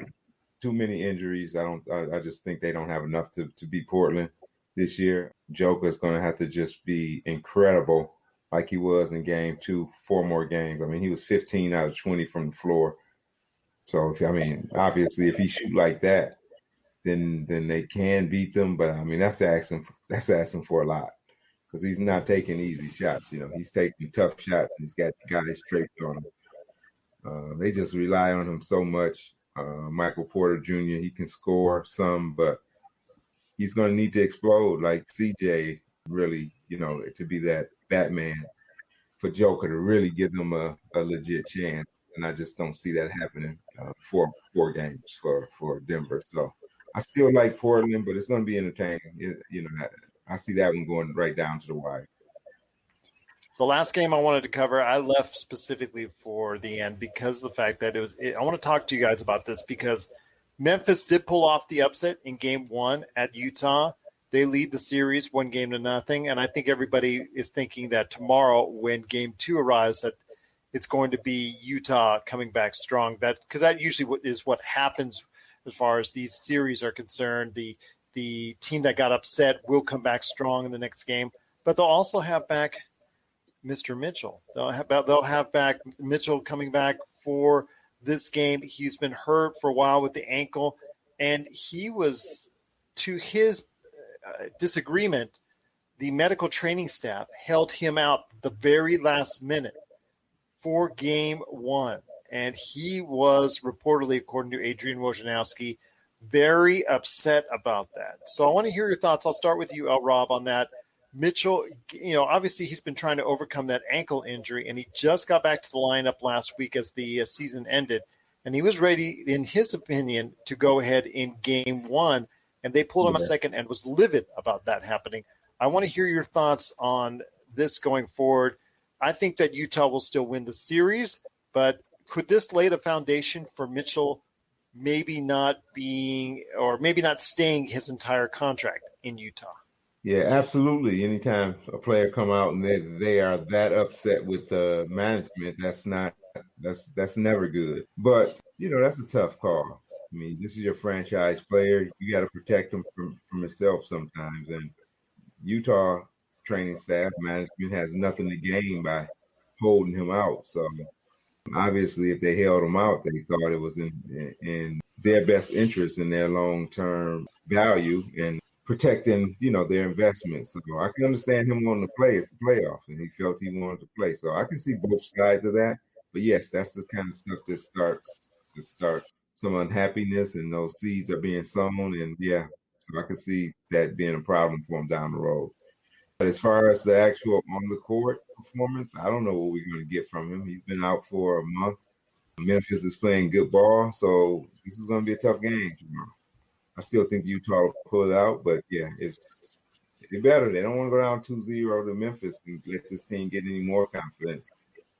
too many injuries. I just think they don't have enough to beat Portland this year. Joker's going to have to just be incredible, like he was in Game 2, 4 more games. I mean, he was 15 out of 20 from the floor. So obviously, if he shoot like that, then they can beat them. But I mean, that's asking for a lot, because he's not taking easy shots. He's taking tough shots, and he's got guys draped on him. They just rely on him so much. Michael Porter Jr., he can score some, but he's going to need to explode like CJ, really, to be that Batman for Joker to really give them a legit chance. And I just don't see that happening for 4 games for Denver. So I still like Portland, but it's going to be entertaining. I see that one going right down to the wire. The last game I wanted to cover, I left specifically for the end because of the fact that I want to talk to you guys about this, because Memphis did pull off the upset in game 1 at Utah. They lead the series 1-0, and I think everybody is thinking that tomorrow when game 2 arrives that it's going to be Utah coming back strong. Because that usually is what happens as far as these series are concerned. The team that got upset will come back strong in the next game, but they'll also have back Mr. Mitchell. They'll have back Mitchell coming back for this game. He's been hurt for a while with the ankle, and he was, to his disagreement, the medical training staff held him out the very last minute for game 1. And he was reportedly, according to Adrian Wojnarowski, very upset about that. So I want to hear your thoughts. I'll start with you, LRob, on that. Mitchell, obviously he's been trying to overcome that ankle injury, and he just got back to the lineup last week as the season ended. And he was ready, in his opinion, to go ahead in game 1. And they pulled him a second and was livid about that happening. I want to hear your thoughts on this going forward. I think that Utah will still win the series, but could this lay the foundation for Mitchell maybe not staying his entire contract in Utah? Yeah, absolutely. Anytime a player come out and they are that upset with the management, that's never good. But, that's a tough call. I mean, this is your franchise player. You got to protect him from himself sometimes. And Utah training staff management has nothing to gain by holding him out. So obviously, if they held him out, they thought it was in their best interest and their long-term value and protecting, their investments. So I can understand him wanting to play. It's the playoffs, and he felt he wanted to play. So I can see both sides of that. But yes, that's the kind of stuff that starts some unhappiness, and those seeds are being sown. And yeah, so I can see that being a problem for him down the road. But as far as the actual on the court performance, I don't know what we're going to get from him. He's been out for a month. Memphis is playing good ball, so this is going to be a tough game tomorrow. I still think Utah will pull it out, but yeah, it's better. They don't want to go down 2-0 to Memphis and let this team get any more confidence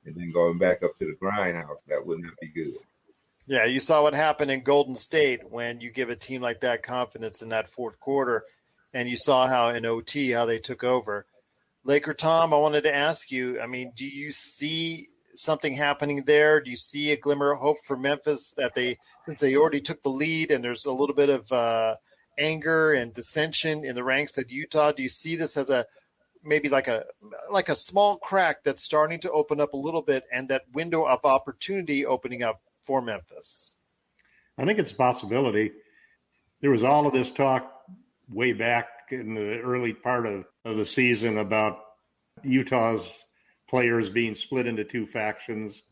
and then going back up to the grindhouse. That would not be good. Yeah, you saw what happened in Golden State when you give a team like that confidence in that fourth quarter, and you saw how in OT how they took over. LakerTom, I wanted to ask you, do you see something happening there? Do you see a glimmer of hope for Memphis that since they already took the lead and there's a little bit of anger and dissension in the ranks at Utah? Do you see this as maybe like a small crack that's starting to open up a little bit and that window of opportunity opening up for Memphis? I think it's a possibility. There was all of this talk way back in the early part of the season about Utah's players being split into two factions,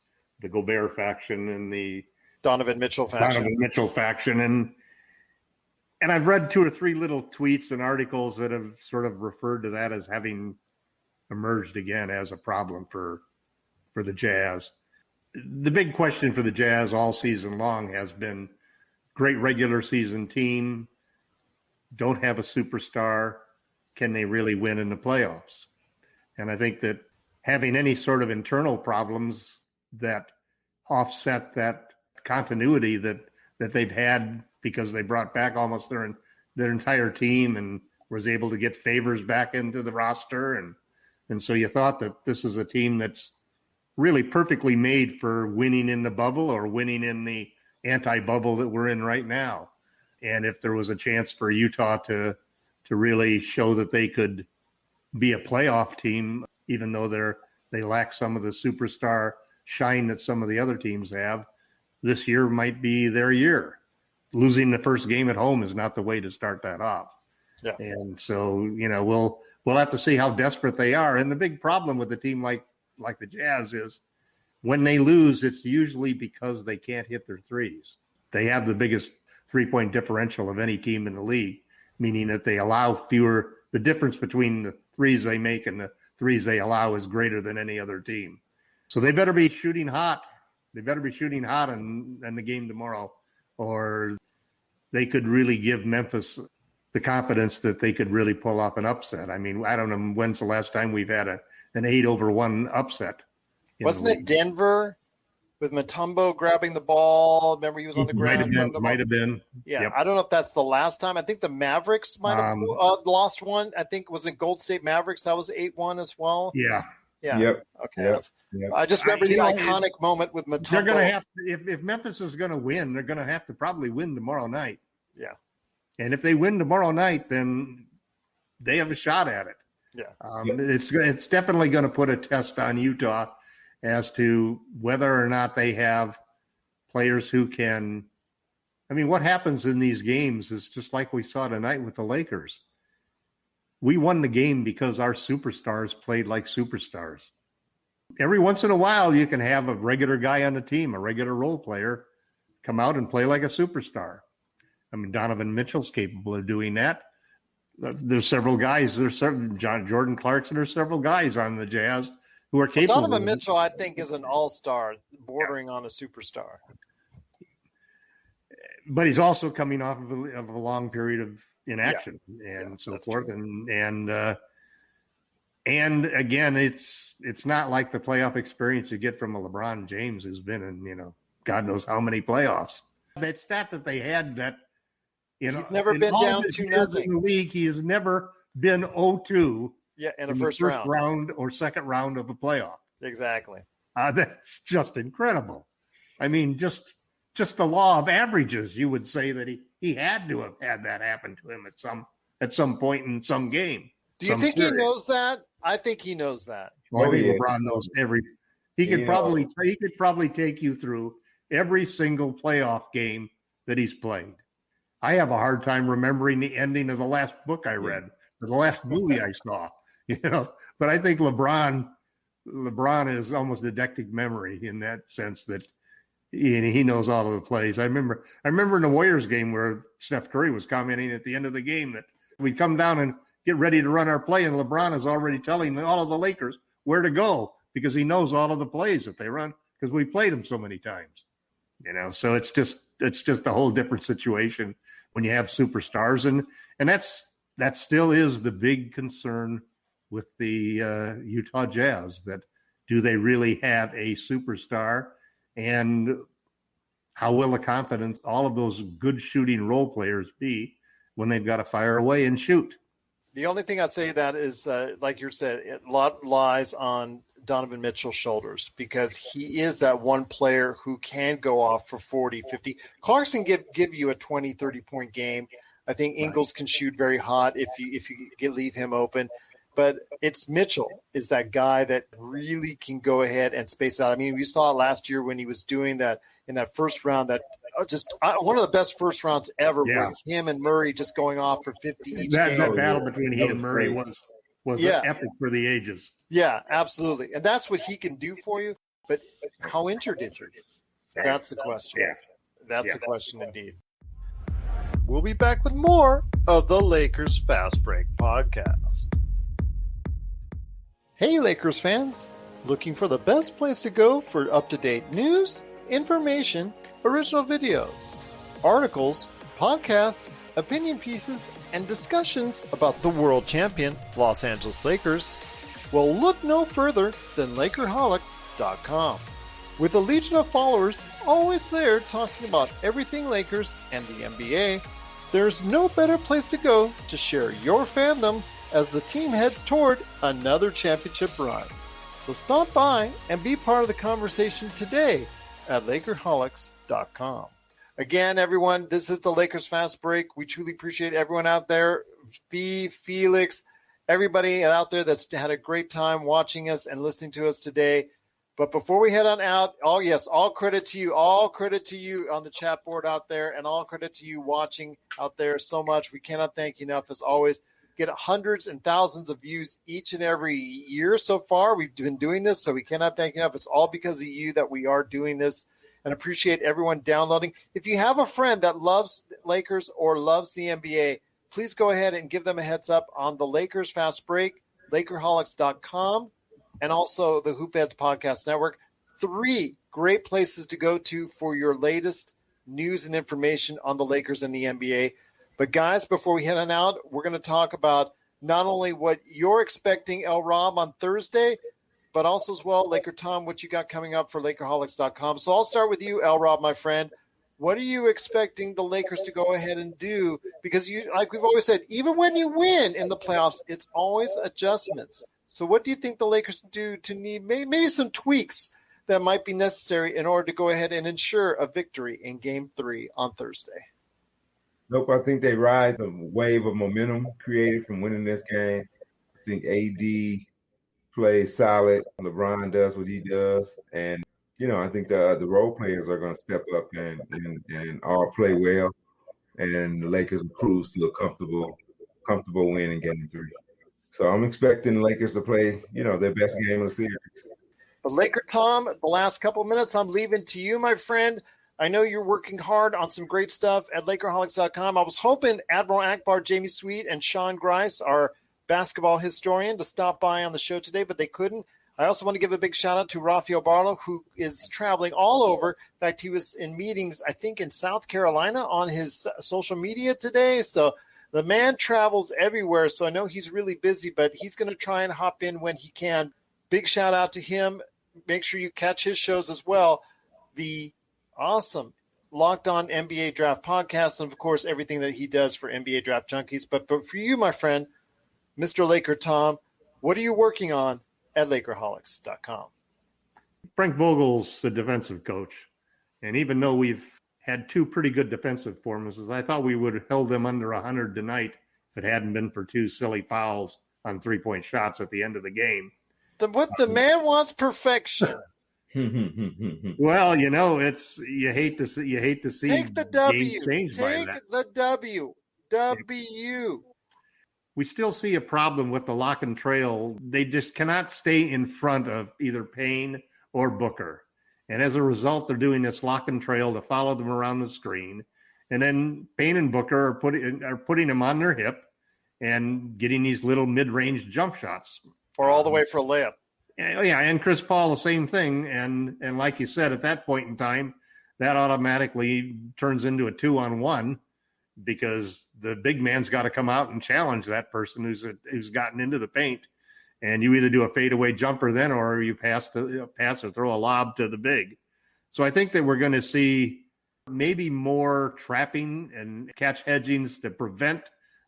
the Gobert faction and the Donovan Mitchell faction. And I've read 2 or 3 little tweets and articles that have sort of referred to that as having emerged again as a problem for the Jazz. The big question for the Jazz all season long has been great regular season team, don't have a superstar. Can they really win in the playoffs? And I think that having any sort of internal problems that offset that continuity that they've had because they brought back almost their entire team and was able to get Favors back into the roster. And so you thought that this is a team that's really perfectly made for winning in the bubble or winning in the anti-bubble that we're in right now. And if there was a chance for Utah to really show that they could be a playoff team, even though they lack some of the superstar shine that some of the other teams have, this year might be their year. Losing the first game at home is not the way to start that off. Yeah. And so, we'll have to see how desperate they are. And the big problem with a team like the Jazz is when they lose, it's usually because they can't hit their threes. They have the biggest 3-point differential of any team in the league, meaning that they allow fewer. The difference between the threes they make and the threes they allow is greater than any other team. So they better be shooting hot. They better be shooting hot in the game tomorrow, or they could really give Memphis the confidence that they could really pull off an upset. I don't know when's the last time we've had an 8-1 upset. Wasn't it Denver with Mutombo grabbing the ball. Remember, he was on the ground. Might have been. Yeah, Yep. I don't know if that's the last time. I think the Mavericks might have lost one. I think was it Gold State Mavericks? That was 8-1 as well. Yeah. Yep. Okay. Yep. I just remember the iconic moment with Mutombo. They're going to have to, if Memphis is going to win, they're going to have to probably win tomorrow night. Yeah. And if they win tomorrow night, then they have a shot at it. Yeah. It's definitely going to put a test on Utah as to whether or not they have players who can. I mean, what happens in these games is just like we saw tonight with the Lakers. We won the game because our superstars played like superstars. Every once in a while, you can have a regular guy on the team, a regular role player, come out and play like a superstar. I mean, Donovan Mitchell's capable of doing that. There's several guys. There's certain Jordan Clarkson. There's several guys on the Jazz who are capable. Donovan Mitchell, I think, is an all-star, bordering on a superstar. But he's also coming off of a long period of inaction and so forth. True. And again, it's not like the playoff experience you get from a LeBron James who's been in, God knows how many playoffs. That stat that they had that, he's never been down 2-0 in the league. He has never been 0-2 in the first round or second round of a playoff. Exactly. That's just incredible. I mean, just the law of averages, you would say that he had to have had that happen to him at some point in some game. Do you think he knows that? I think he knows that. I think LeBron knows he could probably take you through every single playoff game that he's played. I have a hard time remembering the ending of the last book I read, or the last movie I saw, but I think LeBron is almost a eidetic memory in that sense that he knows all of the plays. I remember in the Warriors game where Steph Curry was commenting at the end of the game that we come down and get ready to run our play, and LeBron is already telling all of the Lakers where to go because he knows all of the plays that they run because we played them so many times. So it's just a whole different situation when you have superstars, and that still is the big concern with the Utah Jazz. That do they really have a superstar, and how will the confidence all of those good shooting role players be when they've got to fire away and shoot? The only thing I'd say that is, like you said, a lot lies on Donovan Mitchell's shoulders because he is that one player who can go off for 40, 50. Clarkson give you a 20, 30-point game. I think Ingles can shoot very hot if you leave him open. But it's Mitchell is that guy that really can go ahead and space out. I mean, we saw it last year when he was doing that in that first round, that one of the best first rounds ever with him and Murray just going off for 50 each game. That battle between he and Murray was epic for the ages. Yeah, absolutely. And that's what he can do for you. But how injured is he? That's the question. Yeah. That's the question indeed. We'll be back with more of the Lakers Fast Break podcast. Hey, Lakers fans. Looking for the best place to go for up-to-date news, information, original videos, articles, podcasts, opinion pieces, and discussions about the world champion Los Angeles Lakers? Well, look no further than LakerHolics.com. With a legion of followers always there talking about everything Lakers and the NBA, there's no better place to go to share your fandom as the team heads toward another championship run. So stop by and be part of the conversation today at LakerHolics.com. Again, everyone, this is the Lakers Fast Break. We truly appreciate everyone out there. Felix, everybody out there that's had a great time watching us and listening to us today. But before we head on out, all credit to you on the chat board out there, and all credit to you watching out there so much. We cannot thank you enough, as always. Get hundreds and thousands of views each and every year so far. We've been doing this, so we cannot thank you enough. It's all because of you that we are doing this, and appreciate everyone downloading. If you have a friend that loves Lakers or loves the NBA, please go ahead and give them a heads up on the Lakers Fast Break, LakerHolics.com, and also the Hoopheads Podcast Network. 3 great places to go to for your latest news and information on the Lakers and the NBA. But guys, before we head on out, we're going to talk about not only what you're expecting LRob on Thursday, but also as well, LakerTom, what you got coming up for LakerHolics.com. So I'll start with you, LRob, my friend. What are you expecting the Lakers to go ahead and do? Because like we've always said, even when you win in the playoffs, it's always adjustments. So what do you think the Lakers do to need maybe some tweaks that might be necessary in order to go ahead and ensure a victory in Game 3 on Thursday? Nope, I think they ride the wave of momentum created from winning this game. I think AD plays solid. LeBron does what he does. And, I think the role players are going to step up and all play well. And the Lakers will cruise to a comfortable win in Game 3. So I'm expecting the Lakers to play, their best game of the series. But LakerTom, the last couple minutes, I'm leaving to you, my friend. I know you're working hard on some great stuff at LakerHolics.com. I was hoping Admiral Akbar, Jamie Sweet, and Sean Grice, our basketball historian, to stop by on the show today, but they couldn't. I also want to give a big shout-out to Rafael Barlow, who is traveling all over. In fact, he was in meetings, I think, in South Carolina on his social media today. So the man travels everywhere, so I know he's really busy, but he's going to try and hop in when he can. Big shout-out to him. Make sure you catch his shows as well. The awesome Locked On NBA Draft podcast, and, of course, everything that he does for NBA Draft Junkies. But for you, my friend, Mr. LakerTom, what are you working on at LakerHolics.com? Frank Vogel's the defensive coach. And even though we've had two pretty good defensive performances, I thought we would have held them under 100 tonight if it hadn't been for two silly fouls on three-point shots at the end of the game. The man wants perfection. Well, it's you hate to see Take the W. games changed by that. Take the W. W. We still see a problem with the lock and trail. They just cannot stay in front of either Payne or Booker. And as a result, they're doing this lock and trail to follow them around the screen. And then Payne and Booker are putting them on their hip and getting these little mid-range jump shots. Or all the way for a layup. Yeah, and Chris Paul, the same thing. And like you said, at that point in time, that automatically turns into a 2-on-1 because the big man's got to come out and challenge that person who's gotten into the paint. And you either do a fadeaway jumper then, or you pass or throw a lob to the big. So I think that we're going to see maybe more trapping and catch hedgings to prevent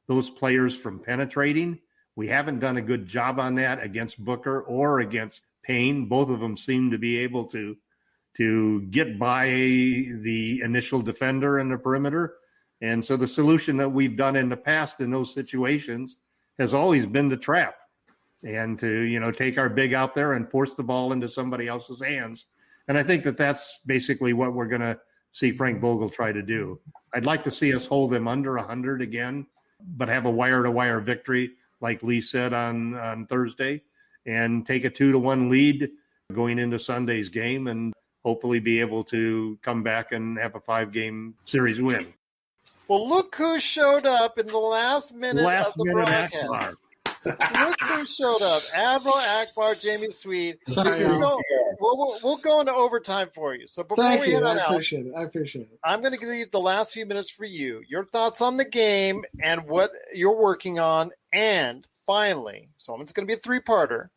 those players from penetrating. We haven't done a good job on that against Booker or against Payne. Both of them seem to be able to get by the initial defender in the perimeter. And so the solution that we've done in the past in those situations has always been to trap and to, take our big out there and force the ball into somebody else's hands. And I think that that's basically what we're going to see Frank Vogel try to do. I'd like to see us hold them under 100 again, but have a wire-to-wire victory, like Lee said on Thursday, and take a 2-1 lead going into Sunday's game and hopefully be able to come back and have a 5-game series win. Well, look who showed up in the last minute of the broadcast. Akbar. Look who showed up. Admiral Akbar, Jamie Sweet. Sorry, We'll go into overtime for you. So before we head on out, I appreciate it. I'm going to leave the last few minutes for you. Your thoughts on the game and what you're working on. And finally, so it's going to be a 3-parter.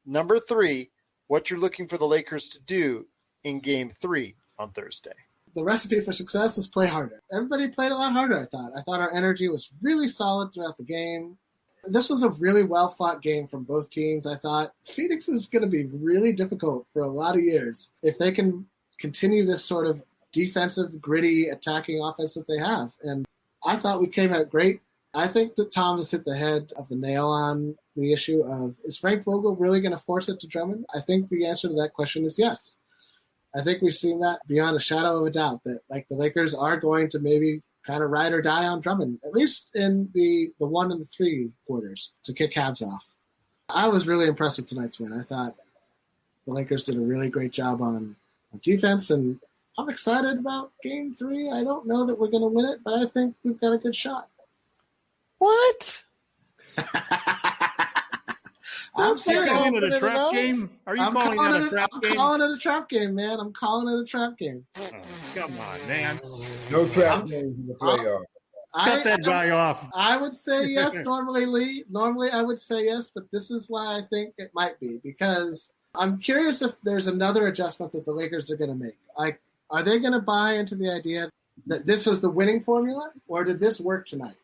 Number 3, what you're looking for the Lakers to do in Game 3 on Thursday. The recipe for success is play harder. Everybody played a lot harder, I thought. I thought our energy was really solid throughout the game. This was a really well-fought game from both teams. I thought Phoenix is going to be really difficult for a lot of years if they can continue this sort of defensive, gritty, attacking offense that they have. And I thought we came out great. I think that Tom has hit the head of the nail on the issue of, is Frank Vogel really going to force it to Drummond? I think the answer to that question is yes. I think we've seen that beyond a shadow of a doubt, that the Lakers are going to maybe kind of ride or die on Drummond, at least in the 1 and the 3 quarters, to kick Cavs off. I was really impressed with tonight's win. I thought the Lakers did a really great job on defense, and I'm excited about Game 3. I don't know that we're going to win it, but I think we've got a good shot. What? I'm serious. Are you calling it a trap game? Are you calling that a trap game? I'm calling it a trap game, man. I'm calling it a trap game. Oh, come on, man. No trap games in the playoffs. Cut that guy off. I would say yes normally, Lee. Normally I would say yes, but this is why I think it might be, because I'm curious if there's another adjustment that the Lakers are going to make. Like, are they going to buy into the idea that this was the winning formula, or did this work tonight?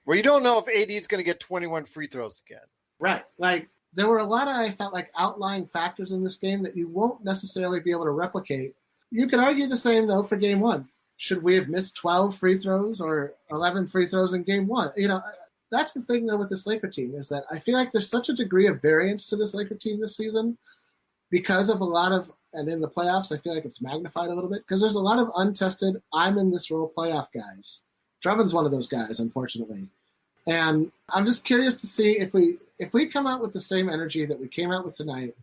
Well, you don't know if AD is going to get 21 free throws again. Right. Like, there were a lot of, I felt like, outlying factors in this game that you won't necessarily be able to replicate. You could argue the same, though, for game one. Should we have missed 12 free throws or 11 free throws in game one? You know, that's the thing, though, with this Laker team, is that I feel like there's such a degree of variance to this Laker team this season because of a lot of, and in the playoffs, I feel like it's magnified a little bit because there's a lot of untested, I'm in this role playoff guys. Drummond's one of those guys, unfortunately. And I'm just curious to see if we come out with the same energy that we came out with tonight,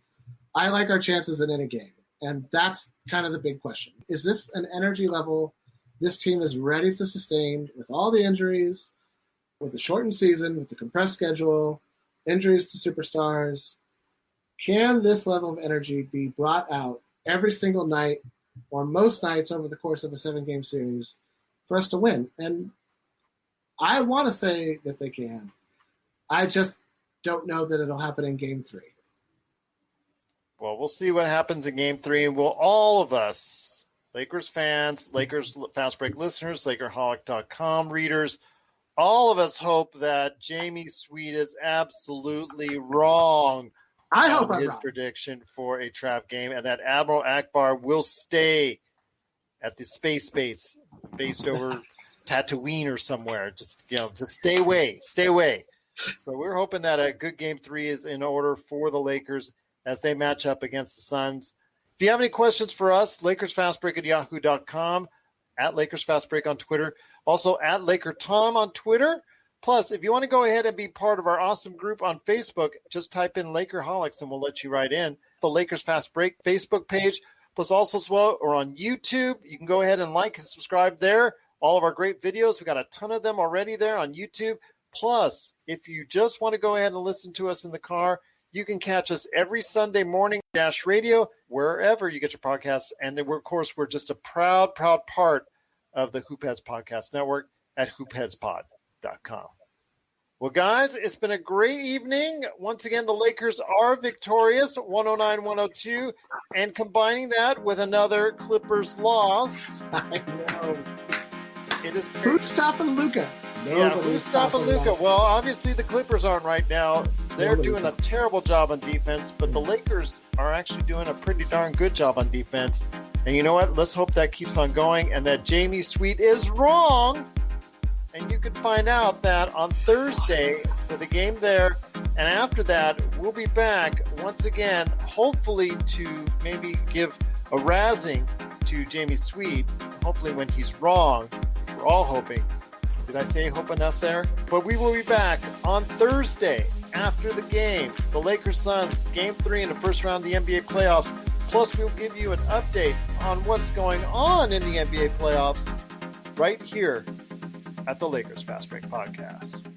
I like our chances in any game. And that's kind of the big question. Is this an energy level this team is ready to sustain with all the injuries, with the shortened season, with the compressed schedule, injuries to superstars? Can this level of energy be brought out every single night or most nights over the course of a 7-game series for us to win? And I want to say that they can. I just don't know that it'll happen in game 3. Well, we'll see what happens in game 3, and we'll all of us, Lakers fans, Lakers Fast Break listeners, LakerHolic.com readers, all of us hope that Jamie Sweet is absolutely wrong. I hope I'm his wrong. Prediction for a trap game, and that Admiral Akbar will stay at the space base based over Tatooine or somewhere. Just stay away. So we're hoping that a good game 3 is in order for the Lakers as they match up against the Suns. If you have any questions for us, LakersFastBreak@yahoo.com, at LakersFastBreak on Twitter, also at LakerTom on Twitter. Plus, if you want to go ahead and be part of our awesome group on Facebook, just type in Lakerholics and we'll let you right in. The Lakers Fast Break Facebook page, plus also as well, or on YouTube. You can go ahead and like and subscribe there. All of our great videos, we got a ton of them already there on YouTube. Plus, if you just want to go ahead and listen to us in the car, you can catch us every Sunday morning, Dash Radio, wherever you get your podcasts. And then, of course, we're just a proud part of the Hoopheads Podcast Network at hoopheadspod.com. Well, guys, it's been a great evening. Once again, the Lakers are victorious, 109-102, and combining that with another Clippers loss. I know. It is Who's stopping Luka? Who's stopping Luka? Well, obviously the Clippers aren't right now. They're doing a terrible job on defense, but the Lakers are actually doing a pretty darn good job on defense. And you know what? Let's hope that keeps on going and that Jamie Sweet is wrong. And you can find out that on Thursday for the game there. And after that, we'll be back once again, hopefully to maybe give a razzing to Jamie Sweet, hopefully when he's wrong. We're all hoping. Did I say hope enough there? But we will be back on Thursday after the game. The Lakers Suns, game 3 in the first round of the NBA playoffs. Plus, we'll give you an update on what's going on in the NBA playoffs right here at the Lakers Fast Break Podcast.